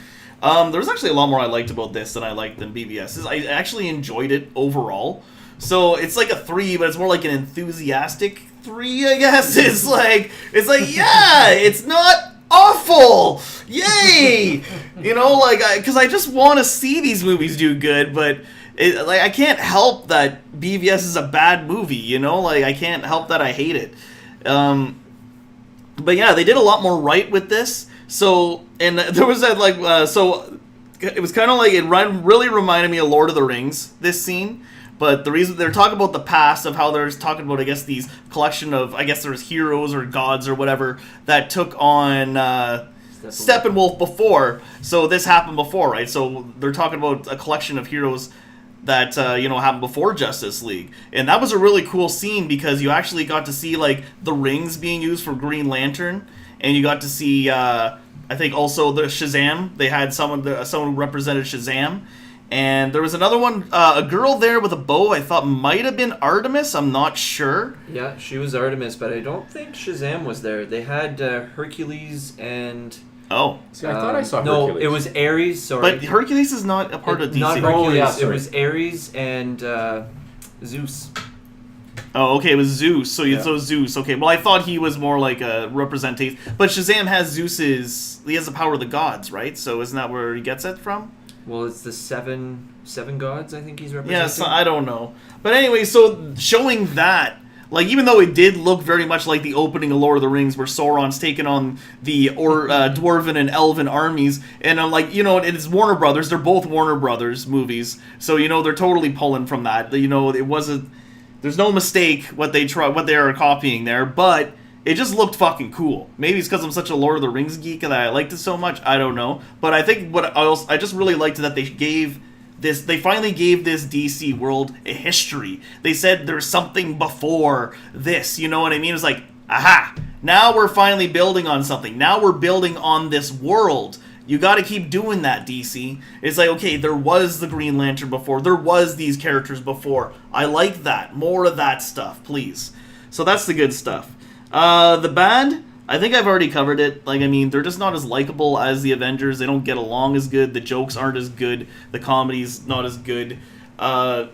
There was actually a lot more I liked about this than I liked than BVS's. I actually enjoyed it overall. So it's like a 3, but it's more like an enthusiastic 3, I guess. It's like yeah, it's not awful! Yay! You know, like, because I just want to see these movies do good, but I can't help that BVS is a bad movie, you know? Like, I can't help that I hate it. But yeah, they did a lot more right with this. So, and there was that, like, so it was kind of like, it really reminded me of Lord of the Rings, this scene. But the reason they're talking about the past of how they're talking about, I guess, these collection of, I guess there's heroes or gods or whatever that took on Steppenwolf before. So this happened before, right? So they're talking about a collection of heroes that, happened before Justice League. And that was a really cool scene, because you actually got to see, like, the rings being used for Green Lantern. And you got to see, I think, also the Shazam. They had someone who represented Shazam. And there was another one, a girl there with a bow, I thought might have been Artemis, I'm not sure. Yeah, she was Artemis, but I don't think Shazam was there. They had Hercules and... Oh. See, I thought I saw no, Hercules. it was Ares, sorry. But Hercules is not a part of DC. Not Hercules, Oh, yeah, it sorry. was Ares and Zeus. Oh, okay, it was Zeus. So Yeah. so Zeus. Okay, well, I thought he was more like a representation. But Shazam has Zeus's... He has the power of the gods, right? So isn't that where he gets it from? Well, it's the seven gods, I think he's representing. Yeah, so I don't know. But anyway, so showing that, like, even though it did look very much like the opening of Lord of the Rings, where Sauron's taken on the dwarven and elven armies, and I'm like, it's Warner Brothers. They're both Warner Brothers movies, so they're totally pulling from that. It wasn't. There's no mistake what they are copying there, but it just looked fucking cool. Maybe it's because I'm such a Lord of the Rings geek and I liked it so much. I don't know. But I think I just really liked that they finally gave this DC world a history. They said there's something before this. You know what I mean? It's like, aha! Now we're finally building on something. Now we're building on this world. You got to keep doing that, DC. It's like, okay, there was the Green Lantern before. There was these characters before. I like that. More of that stuff, please. So that's the good stuff. The bad, I think I've already covered it. Like, I mean, they're just not as likable as the Avengers. They don't get along as good. The jokes aren't as good. The comedy's not as good. The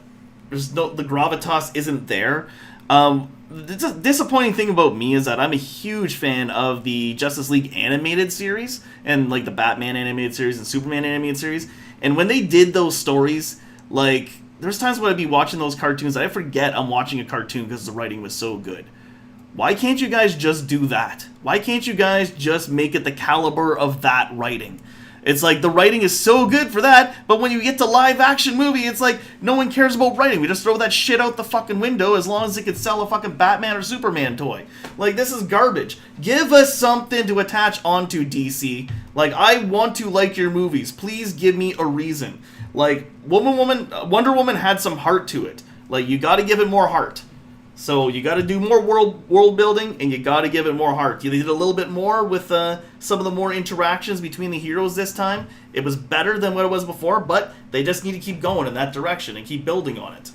gravitas isn't there. The disappointing thing about me is that I'm a huge fan of the Justice League animated series and, like, the Batman animated series and Superman animated series. And when they did those stories, like, there's times when I'd be watching those cartoons and I forget I'm watching a cartoon because the writing was so good. Why can't you guys just do that? Why can't you guys just make it the caliber of that writing? It's like the writing is so good for that, but when you get to live action movie, it's like no one cares about writing. We just throw that shit out the fucking window as long as it could sell a fucking Batman or Superman toy. Like, this is garbage. Give us something to attach onto, DC. Like, I want to like your movies. Please give me a reason. Like, Wonder Woman had some heart to it. Like, you gotta give it more heart. So you got to do more world building, and you got to give it more heart. They did a little bit more with some of the more interactions between the heroes this time. It was better than what it was before, but they just need to keep going in that direction and keep building on it.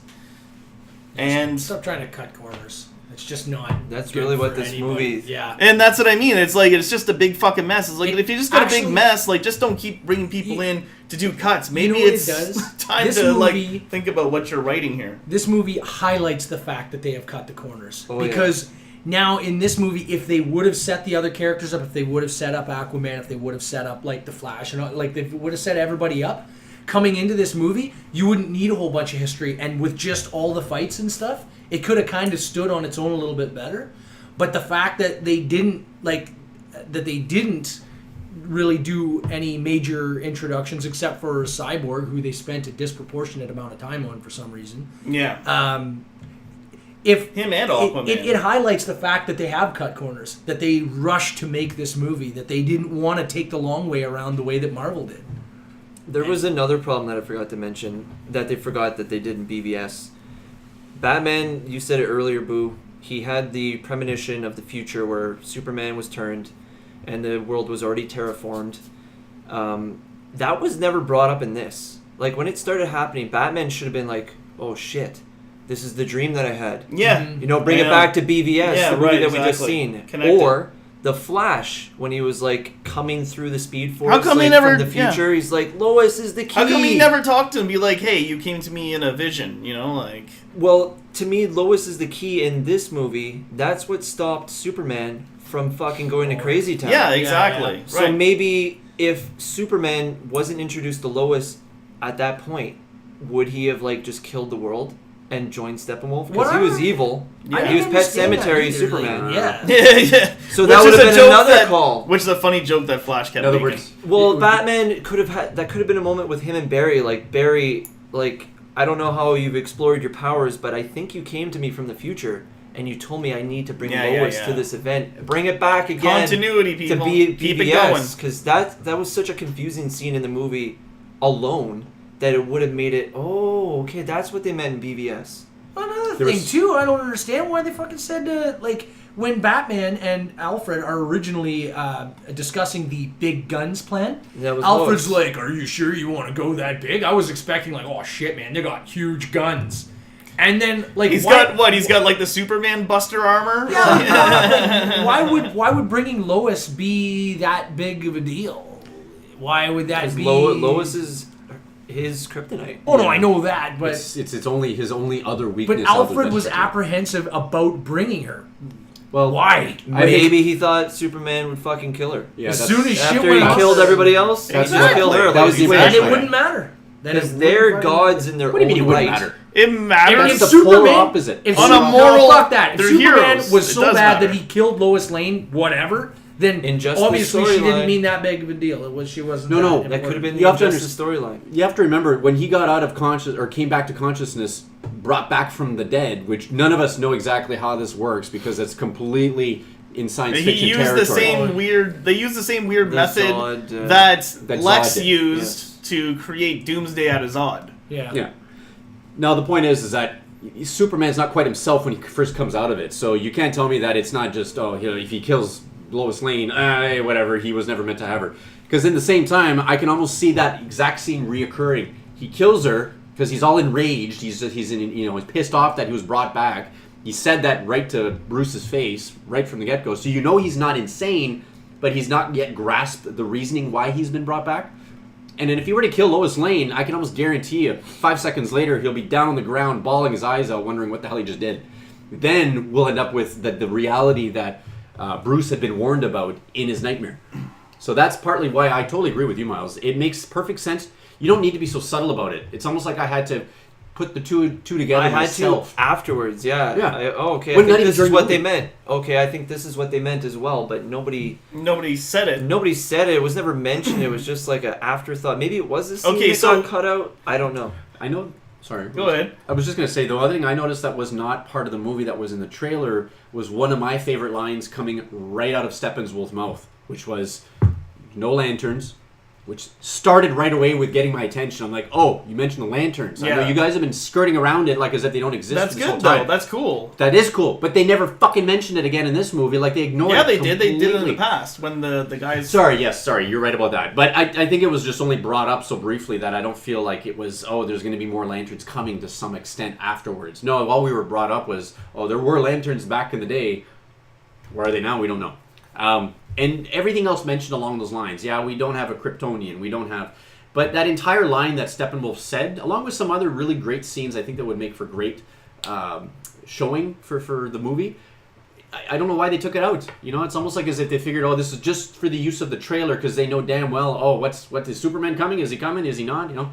And stop trying to cut corners. It's just not. That's good really what for this anybody. movie. Yeah. And that's what I mean. It's like, it's just a big fucking mess. It's like, if you just got a big actually- mess, like, just don't keep bringing people in to do cuts. Maybe know what it it's does? time This to movie- like think about what you're writing here. This movie highlights the fact that they have cut the corners. Oh, yeah. Because now in this movie, if they would have set the other characters up, if they would have set up Aquaman, if they would have set up like the Flash, and all, like they would have set everybody up, coming into this movie, you wouldn't need a whole bunch of history, and with just all the fights and stuff, it could have kind of stood on its own a little bit better. But the fact that they didn't really do any major introductions except for Cyborg, who they spent a disproportionate amount of time on for some reason. Yeah. If Him and Aquaman. it highlights the fact that they have cut corners, that they rushed to make this movie, that they didn't want to take the long way around the way that Marvel did. There was another problem that I forgot to mention that they forgot that they did in BVS. Batman, you said it earlier, Boo. He had the premonition of the future where Superman was turned and the world was already terraformed. That was never brought up in this. Like, when it started happening, Batman should have been like, oh shit, this is the dream that I had. Yeah. Mhm. You know, bring it back to BVS, the movie that we just seen. Connected. Or the Flash, when he was like coming through the Speed Force How come he like, never- from the future, he's like, Lois is the key. How come he never talked to him and be like, hey, you came to me in a vision, you know, like... Well, to me, Lois is the key in this movie. That's what stopped Superman from fucking going to Crazy Town. Yeah, exactly. yeah. So Right. maybe if Superman wasn't introduced to Lois at that point, would he have like just killed the world and joined Steppenwolf? Because he was Whatever. evil. Yeah. He was Pet understand that Cemetery either, Superman. like, yeah. Yeah, yeah. So Which that is would a have been joke another that- call. Which is a funny joke that Flash kept In other making. words, Well, Batman could have had that. Could have been a moment with him and Barry. Like Barry, like I don't know how you've explored your powers, but I think you came to me from the future and you told me I need to bring Lois to this event. Bring it back again. Continuity, people. To be Keep it going. BVS, because that was such a confusing scene in the movie alone that it would have made it. Oh, okay, that's what they meant in BVS. Another There thing was- too, I don't understand why they fucking said like when Batman and Alfred are originally discussing the big guns plan. That was Alfred's Lois. like, "Are you sure you want to go that big?" I was expecting like, "Oh shit, man, they got huge guns," and then like He's got what? He's got like the Superman Buster armor. Yeah, why would bringing Lois be that big of a deal? Why would that Because be? Lois is his kryptonite. Oh no, I know that, but it's only his only other weakness. but other Alfred than was kryptonite. apprehensive about bringing her. Well, Why? Maybe he thought Superman would fucking kill her. yeah, As that's- soon as shit After went he off, killed everybody else, he That's just exactly. killed her. That was the then impression. it wouldn't matter. Then Because it they're wouldn't fucking gods in their What do you mean own it wouldn't right. matter? It If matters. the Superman, polar opposite. If On a Superman, moral- fuck that. If they're Superman heroes. was It so does bad matter. that he killed Lois Lane, whatever, then In just the obviously she didn't storyline. mean that big of a deal. It was she wasn't. No, no, That could have been You the have to Injustice storyline. You have to remember when he got out of conscious or came back to consciousness, brought back from the dead, which none of us know exactly how this works because it's completely in science He fiction used territory. the same weird. They used the same weird The method Zod, that that Lex Zod did, used yes. to create Doomsday out of Zod. Yeah. Yeah. Now the point is that Superman's not quite himself when he first comes out of it, so you can't tell me that it's not just if he kills Lois Lane, whatever, he was never meant to have her. Because in the same time, I can almost see that exact scene reoccurring. He kills her because he's all enraged. He's he's pissed off that he was brought back. He said that right to Bruce's face right from the get go. So you know he's not insane, but he's not yet grasped the reasoning why he's been brought back. And then if he were to kill Lois Lane, I can almost guarantee you 5 seconds later he'll be down on the ground bawling his eyes out wondering what the hell he just did. Then we'll end up with the reality that Bruce had been warned about in his nightmare. So that's partly why I totally agree with you, Miles. It makes perfect sense. You don't need to be so subtle about it. It's almost like I had to put the two together I had myself. to afterwards, yeah. Yeah. Okay, I When not think even this is during the what they movie. meant. Okay, I think this is what they meant as well, but nobody Said it. said it. It was never mentioned. It was just like an afterthought. Maybe it was a scene Okay, that so- got cut out. I don't know. I know. Sorry. Go ahead. I was just going to say, the other thing I noticed that was not part of the movie that was in the trailer was one of my favorite lines coming right out of Steppenwolf's mouth, which was, no lanterns, which started right away with getting my attention. I'm like, oh, you mentioned the lanterns. I know Yeah. you guys have been skirting around it like as if they don't exist That's this whole good though. time. That's cool. That is cool, but they never fucking mentioned it again in this movie. Like, they ignored it Yeah, they did. They did it in the completely. past when the guys. Sorry, you're right about that. But I think it was just only brought up so briefly that I don't feel like it was, there's going to be more lanterns coming to some extent afterwards. No, all we were brought up was, there were lanterns back in the day. Where are they now? We don't know. And everything else mentioned along those lines. Yeah, we don't have a Kryptonian. We don't have... But that entire line that Steppenwolf said, along with some other really great scenes I think that would make for great showing for the movie, I don't know why they took it out. You know, it's almost like as if they figured, oh, this is just for the use of the trailer because they know damn well, oh, what is Superman coming? Is he coming? Is he not? You know,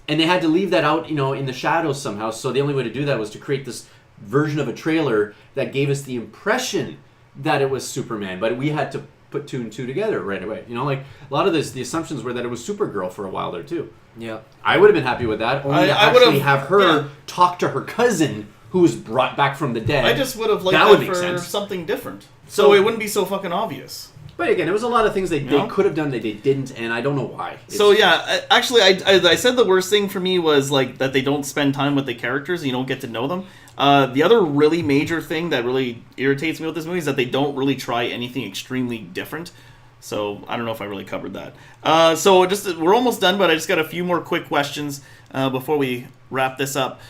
and they had to leave that out, you know, in the shadows somehow. So the only way to do that was to create this version of a trailer that gave us the impression that it was Superman, but we had to put 2 and 2 together right away. You know, like a lot of this, the assumptions were that it was Supergirl for a while there too. Yeah. I would have been happy with that. Only to I actually would've- have her yeah. talk to her cousin, who was brought back from the dead. I just would have liked That that, would make for sense. something different. So- So it wouldn't be so fucking obvious. But again, there was a lot of things they know? could have done that they didn't, and I don't know why. So yeah, actually, I said the worst thing for me was like that they don't spend time with the characters and you don't get to know them. The other really major thing that really irritates me with this movie is that they don't really try anything extremely different. So I don't know if I really covered that. So we're almost done, but I just got a few more quick questions before we wrap this up.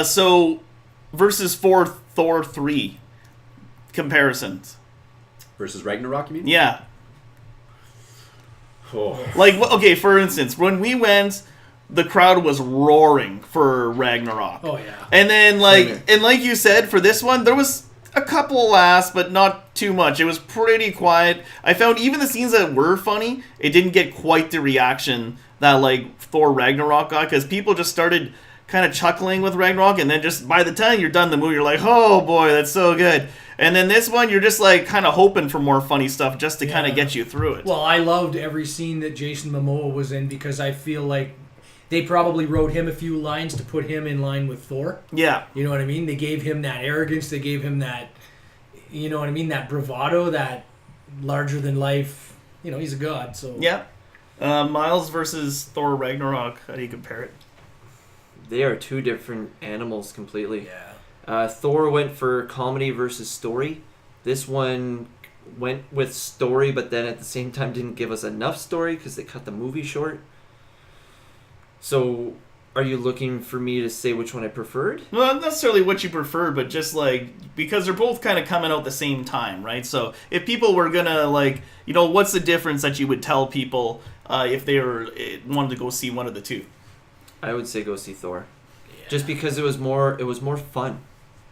So versus Thor 3 comparisons. Versus Ragnarok, you mean? Yeah. Oh. Like, okay, for instance, when we went, the crowd was roaring for Ragnarok. Oh yeah. And then, Same here. like you said, for this one, there was a couple laughs, but not too much. It was pretty quiet. I found even the scenes that were funny, it didn't get quite the reaction that, like, Thor Ragnarok got, because people just started kind of chuckling with Ragnarok, and then just by the time you're done the movie, you're like, oh boy, that's so good. And then this one, you're just, like, kind of hoping for more funny stuff just to kind Yeah. of get you through it. Well, I loved every scene that Jason Momoa was in because I feel like they probably wrote him a few lines to put him in line with Thor. Yeah. You know what I mean? They gave him that arrogance. They gave him that, you know what I mean? That bravado, that larger than life. You know, he's a god. So Yeah. Miles versus Thor Ragnarok. How do you compare it? They are two different animals completely. yeah. Thor went for comedy versus story. This one went with story, but then at the same time didn't give us enough story because they cut the movie short. So, are you looking for me to say which one I preferred? Well, not necessarily what you prefer, but just like because they're both kind of coming out the same time, right? So if people were gonna like, you know, what's the difference that you would tell people if they wanted to go see one of the two? I would say go see Thor, just because it was more fun.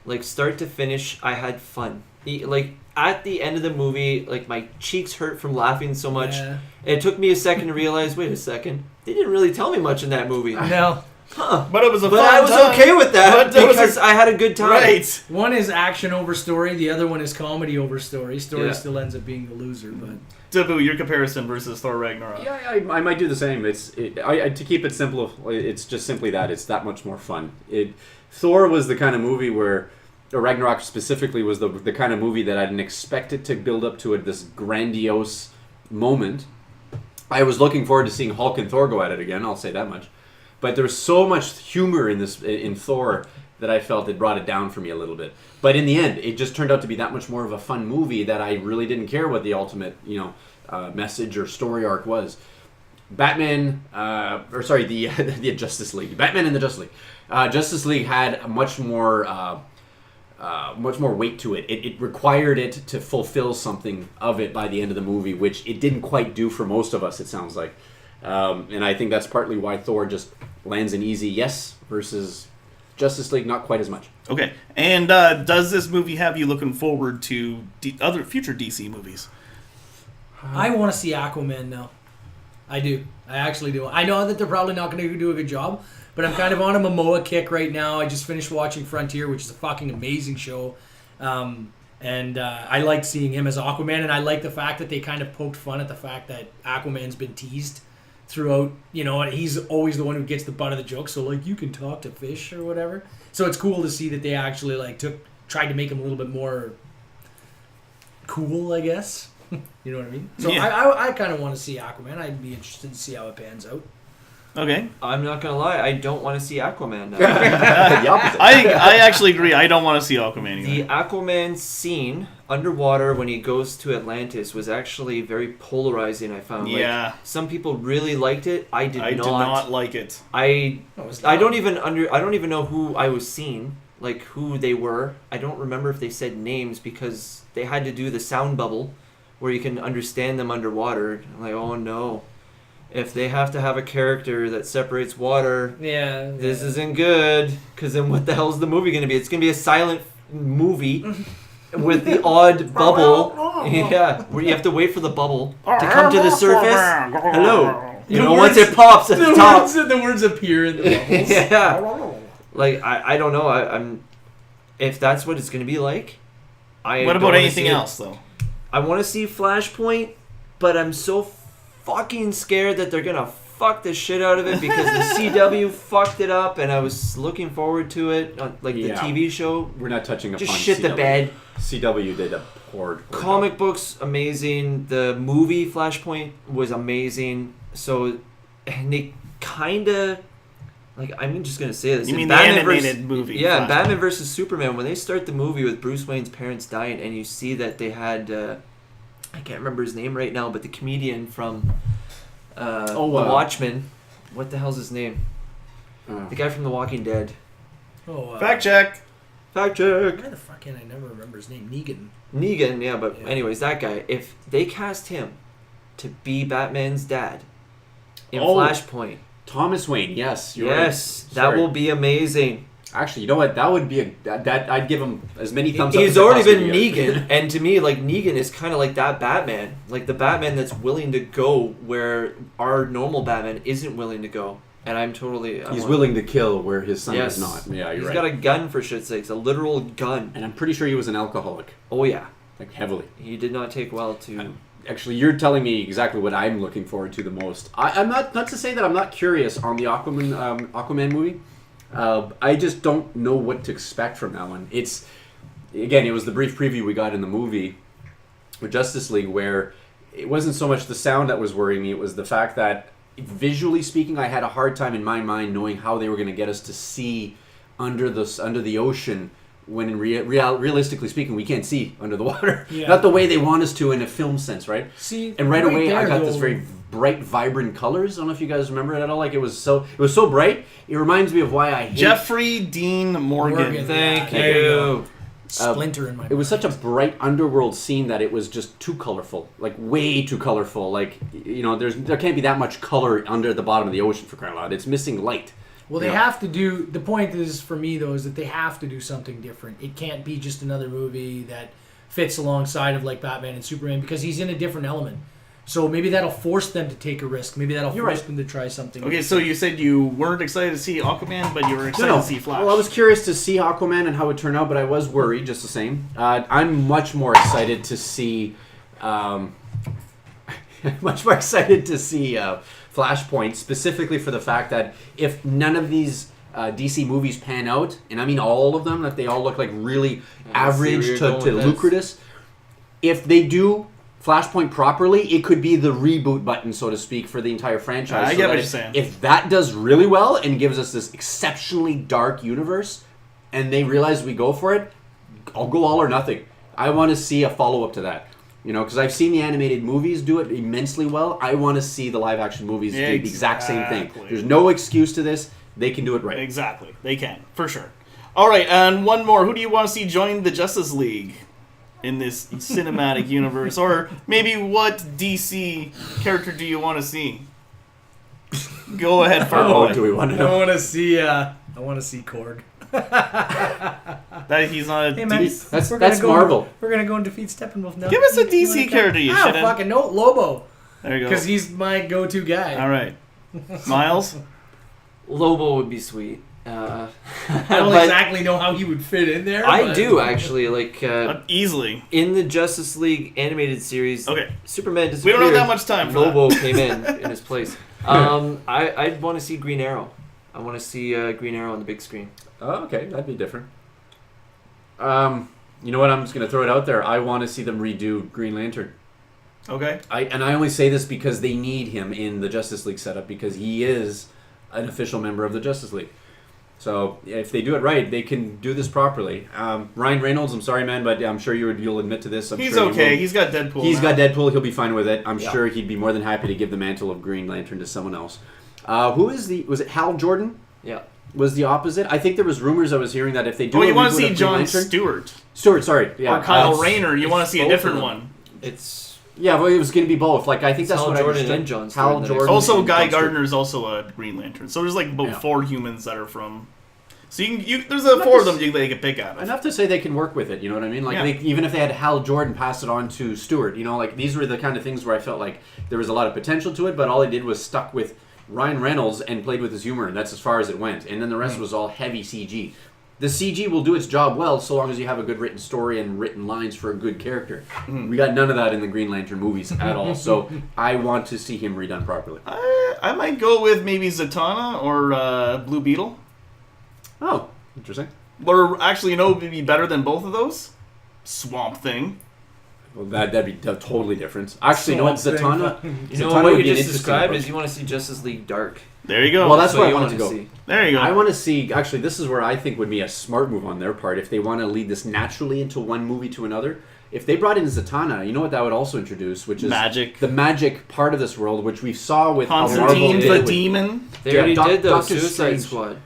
Like start to finish, I had fun. Like at the end of the movie, like my cheeks hurt from laughing so much. Yeah. It took me a second to realize, wait a second, they didn't really tell me much in that movie. No. Huh. But it was a But fun I was time. okay with that But there was because I had a good time. Right. One is action over story. The other one is comedy over story. Story Yeah. still ends up being the loser, but Dabu, your comparison versus Thor Ragnarok. Yeah, I might do the same. To keep it simple, it's just simply that it's that much more fun. Thor was the kind of movie where, or Ragnarok specifically was the kind of movie that I didn't expect it to build up to this grandiose moment. I was looking forward to seeing Hulk and Thor go at it again. I'll say that much. But there was so much humor in Thor that I felt it brought it down for me a little bit. But in the end, it just turned out to be that much more of a fun movie that I really didn't care what the ultimate, message or story arc was. Batman, the Justice League. Batman and the Justice League. Justice League had a much more weight to it. It required it to fulfill something of it by the end of the movie, which it didn't quite do for most of us, it sounds like. And I think that's partly why Thor just lands an easy yes versus Justice League not quite as much. Okay. And does this movie have you looking forward to other future DC movies? I want to see Aquaman now. I do. I actually do. I know that they're probably not going to do a good job, but I'm kind of on a Momoa kick right now. I just finished watching Frontier, which is a fucking amazing show. And I like seeing him as Aquaman, and I like the fact that they kind of poked fun at the fact that Aquaman's been teased throughout. You know, he's always the one who gets the butt of the joke, so like you can talk to fish or whatever. So it's cool to see that they actually like tried to make him a little bit more cool, I guess. You know what I mean? So Yeah. I kind of want to see Aquaman. I'd be interested to see how it pans out. Okay. I'm not gonna lie, I don't want to see Aquaman now. The opposite. I actually agree. I don't want to see Aquaman either. The Aquaman scene underwater when he goes to Atlantis was actually very polarizing. I found. Yeah. Like, some people really liked it. I did I not. did not like it. I Oh, it's I not. don't even know who I was seeing, like who they were. I don't remember if they said names because they had to do the sound bubble where you can understand them underwater. I'm like, oh no. If they have to have a character that separates water, Yeah. this isn't good. Because then what the hell is the movie going to be? It's going to be a silent movie with the odd bubble. Yeah, where you have to wait for the bubble to come to the surface. Hello. You know, once it pops at the top. The words appear in the bubbles. Yeah. Like, I don't know. I'm if that's what it's going to be like. What don't about wanna anything see it. else, though? I want to see Flashpoint, but I'm so fucking scared that they're going to fuck the shit out of it because the CW fucked it up, and I was looking forward to it, like the TV show. We're not touching upon Just shit CW. the bed. CW did a poor Comic job. books, amazing. The movie Flashpoint was amazing. So, and they kind of... Like, I'm just going to say this. You In mean the Batman animated movie? Yeah, Flashpoint. Batman versus Superman, when they start the movie with Bruce Wayne's parents dying, and you see that they had, I can't remember his name right now, but the comedian from The Watchmen, what the hell's his name? The guy from The Walking Dead. Fact check. Fact check. Why the fuck can I never remember his name? Negan. Negan, yeah, but Yeah. anyways, that guy, if they cast him to be Batman's dad in Oh, Flashpoint, Thomas Wayne, yes. You're yes, right. that Sorry. will be amazing. Actually, you know what? That would be that I'd give him as many thumbs up. He's as I already been possibly get. Negan, and to me, like, Negan is kind of like that Batman, like the Batman that's willing to go where our normal Batman isn't willing to go. And I'm totally. He's willing to kill where his son is not. Yeah, you're He's right. got a gun for shit's sakes, a literal gun. And I'm pretty sure he was an alcoholic, Oh yeah, like heavily. he did not take well to. Actually, you're telling me exactly what I'm looking forward to the most. I'm not to say that I'm not curious on the Aquaman movie. I just don't know what to expect from that one. It was the brief preview we got in the movie with Justice League where it wasn't so much the sound that was worrying me, it was the fact that visually speaking, I had a hard time in my mind knowing how they were going to get us to see under the ocean when in realistically speaking, we can't see under the water. Yeah. Not the way they want us to in a film sense, right? See, And right away, I there, got this though, very bright, vibrant colors. I don't know if you guys remember it at all. Like it was so bright. It reminds me of why I hate. Jeffrey Dean Morgan. Morgan. Thank There you go. you. splinter in my mind. It was such a bright underworld scene that it was just too colorful, like way too colorful. Like there can't be that much color under the bottom of the ocean for crying out loud. It's missing light. Well, they have to do. The point is, for me though, is that they have to do something different. It can't be just another movie that fits alongside of like Batman and Superman because he's in a different element. So maybe that'll force them to take a risk. Maybe that'll force them to try something. Okay, so you said you weren't excited to see Aquaman, but you were excited to see Flash. Well, I was curious to see Aquaman and how it turned out, but I was worried just the same. I'm much more excited to see. Flashpoint, specifically for the fact that if none of these DC movies pan out, and I mean all of them, that they all look like really average to lucrative, if they do Flashpoint properly, it could be the reboot button, so to speak, for the entire franchise. I get what you're saying. If that does really well and gives us this exceptionally dark universe, and they realize we go for it, I'll go all or nothing. I want to see a follow-up to that. Because I've seen the animated movies do it immensely well. I want to see the live-action movies do the exact same thing. Exactly. There's no excuse to this. They can do it right. Exactly. They can, for sure. All right, and one more. Who do you want to see join the Justice League in this cinematic universe? Or maybe what DC character do you want to see? Go ahead, Fargo. Do we want to know? I want to see Korg. That he's not a Hey man, DC. That's Marvel. We're gonna go and defeat Steppenwolf now. Give us a You wanna DC come? character, you I don't shithead. fucking know. Lobo, There you go. because he's my go-to guy. All right. Miles? Lobo would be sweet. I don't but exactly know how he would fit in there. I but- do actually like Easily. in the Justice League animated series. Okay. Superman We disappeared. don't have that much time for Lobo came in his place. I'd want to see Green Arrow. I want to see Green Arrow on the big screen. Oh, okay. That'd be different. You know what? I'm just going to throw it out there. I want to see them redo Green Lantern. Okay. I only say this because they need him in the Justice League setup because he is an official member of the Justice League. So if they do it right, they can do this properly. Ryan Reynolds, I'm sorry, man, but I'm sure you'll admit to this. He's sure okay. He's got Deadpool. He's now. got Deadpool. He'll be fine with it. I'm Yeah. sure he'd be more than happy to give the mantle of Green Lantern to someone else. Was it Hal Jordan? Yeah. Was the opposite? I think there was rumors I was hearing that if they do Oh, a you want to reboot see of Green John Lantern- Stewart sorry. Yeah. or Kyle it's- Rayner. You want to see a both different of them. one. It's Yeah, well, it was going to be both. Like I think It's that's Hal what Jordan I understood. and John Stewart Hal in the next Jordan. Also, and Guy John Stewart. Gardner's also a Green Lantern. So there's like about Yeah. 4 humans that are from So there's four of them they can pick out of. Enough to say they can work with it, you know what I mean? Like, Yeah. even if they had Hal Jordan pass it on to Stewart, you know, like, these were the kind of things where I felt like there was a lot of potential to it, but all they did was stuck with Ryan Reynolds and played with his humor, and that's as far as it went. And then the rest was all heavy CG. The CG will do its job well so long as you have a good written story and written lines for a good character. We got none of that in the Green Lantern movies at all, so I want to see him redone properly. I might go with maybe Zatanna or Blue Beetle. Oh, interesting. Or actually, would be better than both of those? Swamp Thing. Well, that'd be totally different. Actually, you know what, Zatanna? You know Zatanna what would you be an just interesting described approach. is you want to see Justice League Dark. There you go. Well, that's So where I you wanted to wanna go. see. there you go. I want to see, actually, this is where I think would be a smart move on their part if they want to lead this naturally into one movie to another. If they brought in Zatanna, you know what that would also introduce, which is Magic. the magic part of this world, which we saw with how Marvel Constantine did the it with- Demon. They Yeah, already did though. Doctor Suicide Strange. Squad.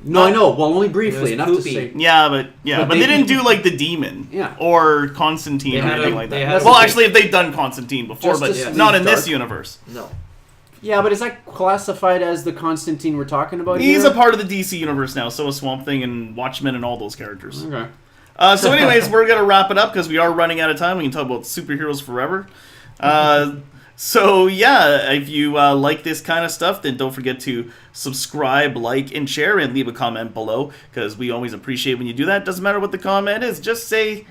No, I know. Well, only It briefly, was enough poopy. to say. Yeah, but But they they- didn't do like the Demon. Yeah. Or Constantine They or had anything a- like they that. had a- Well, actually, if they've done Constantine before, Justice but League not in this Dark. universe. No. Yeah, but is that classified as the Constantine we're talking about He's here? a part of the DC universe now, so is Swamp Thing and Watchmen and all those characters. Okay. So anyways, we're going to wrap it up because we are running out of time. We can talk about superheroes forever. So yeah, if you like this kind of stuff, then don't forget to subscribe, like, and share, and leave a comment below because we always appreciate when you do that. Doesn't matter what the comment is. Just say,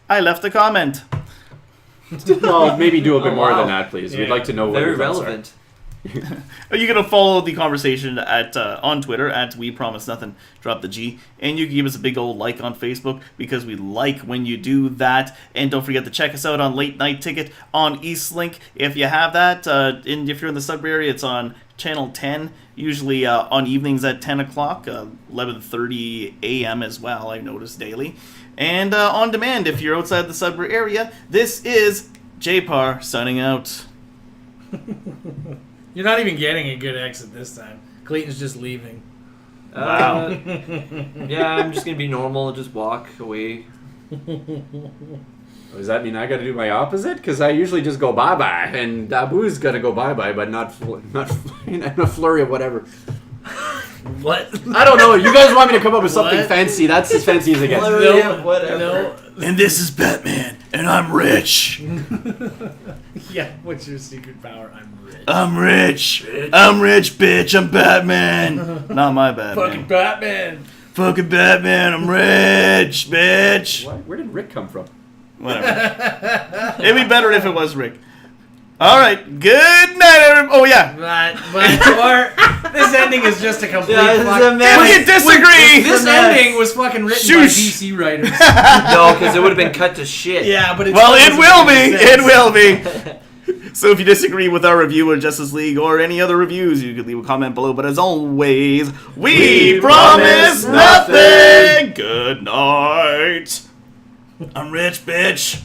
I left a comment. Well, maybe do a bit Oh, more wow. than that, please. We'd Yeah. like to know what Very your thoughts are. relevant. You can follow the conversation at on Twitter at We Promise Nothing. Drop the G, and you can give us a big old like on Facebook because we like when you do that. And don't forget to check us out on Late Night Ticket on Eastlink if you have that. And if you're in the Sudbury area, it's on Channel 10, usually on evenings at 10 o'clock, 11:30 a.m. as well. I've noticed daily, and on demand if you're outside the Sudbury area. This is JPAR signing out. You're not even getting a good exit this time. Clayton's just leaving. Wow. Yeah, I'm just gonna be normal. Just walk away. Does that mean I got to do my opposite? Because I usually just go bye-bye, and Abu's got to go bye-bye, but not in a flurry of whatever. What? I don't know. You guys want me to come up with something What? fancy? That's as fancy as it gets. Whatever. No. And this is Batman, and I'm rich. Yeah, what's your secret power? I'm rich. I'm rich. I'm rich, bitch. I'm Batman. Not my Fucking Batman. Batman. Fucking Batman. I'm rich, bitch. Where did Rick come from? Whatever. It'd be better if it was Rick. All right. Good night, everybody. Oh yeah. Or this ending is just a complete. Yeah, this is fuck- a mess. We can disagree. This ending was fucking written by Shoosh. DC writers. No, because it would have been cut to shit. Yeah, but it's Well, it will be. It will be. So if you disagree with our review of Justice League or any other reviews, you can leave a comment below. But as always, we promise nothing. Good night. I'm rich, bitch.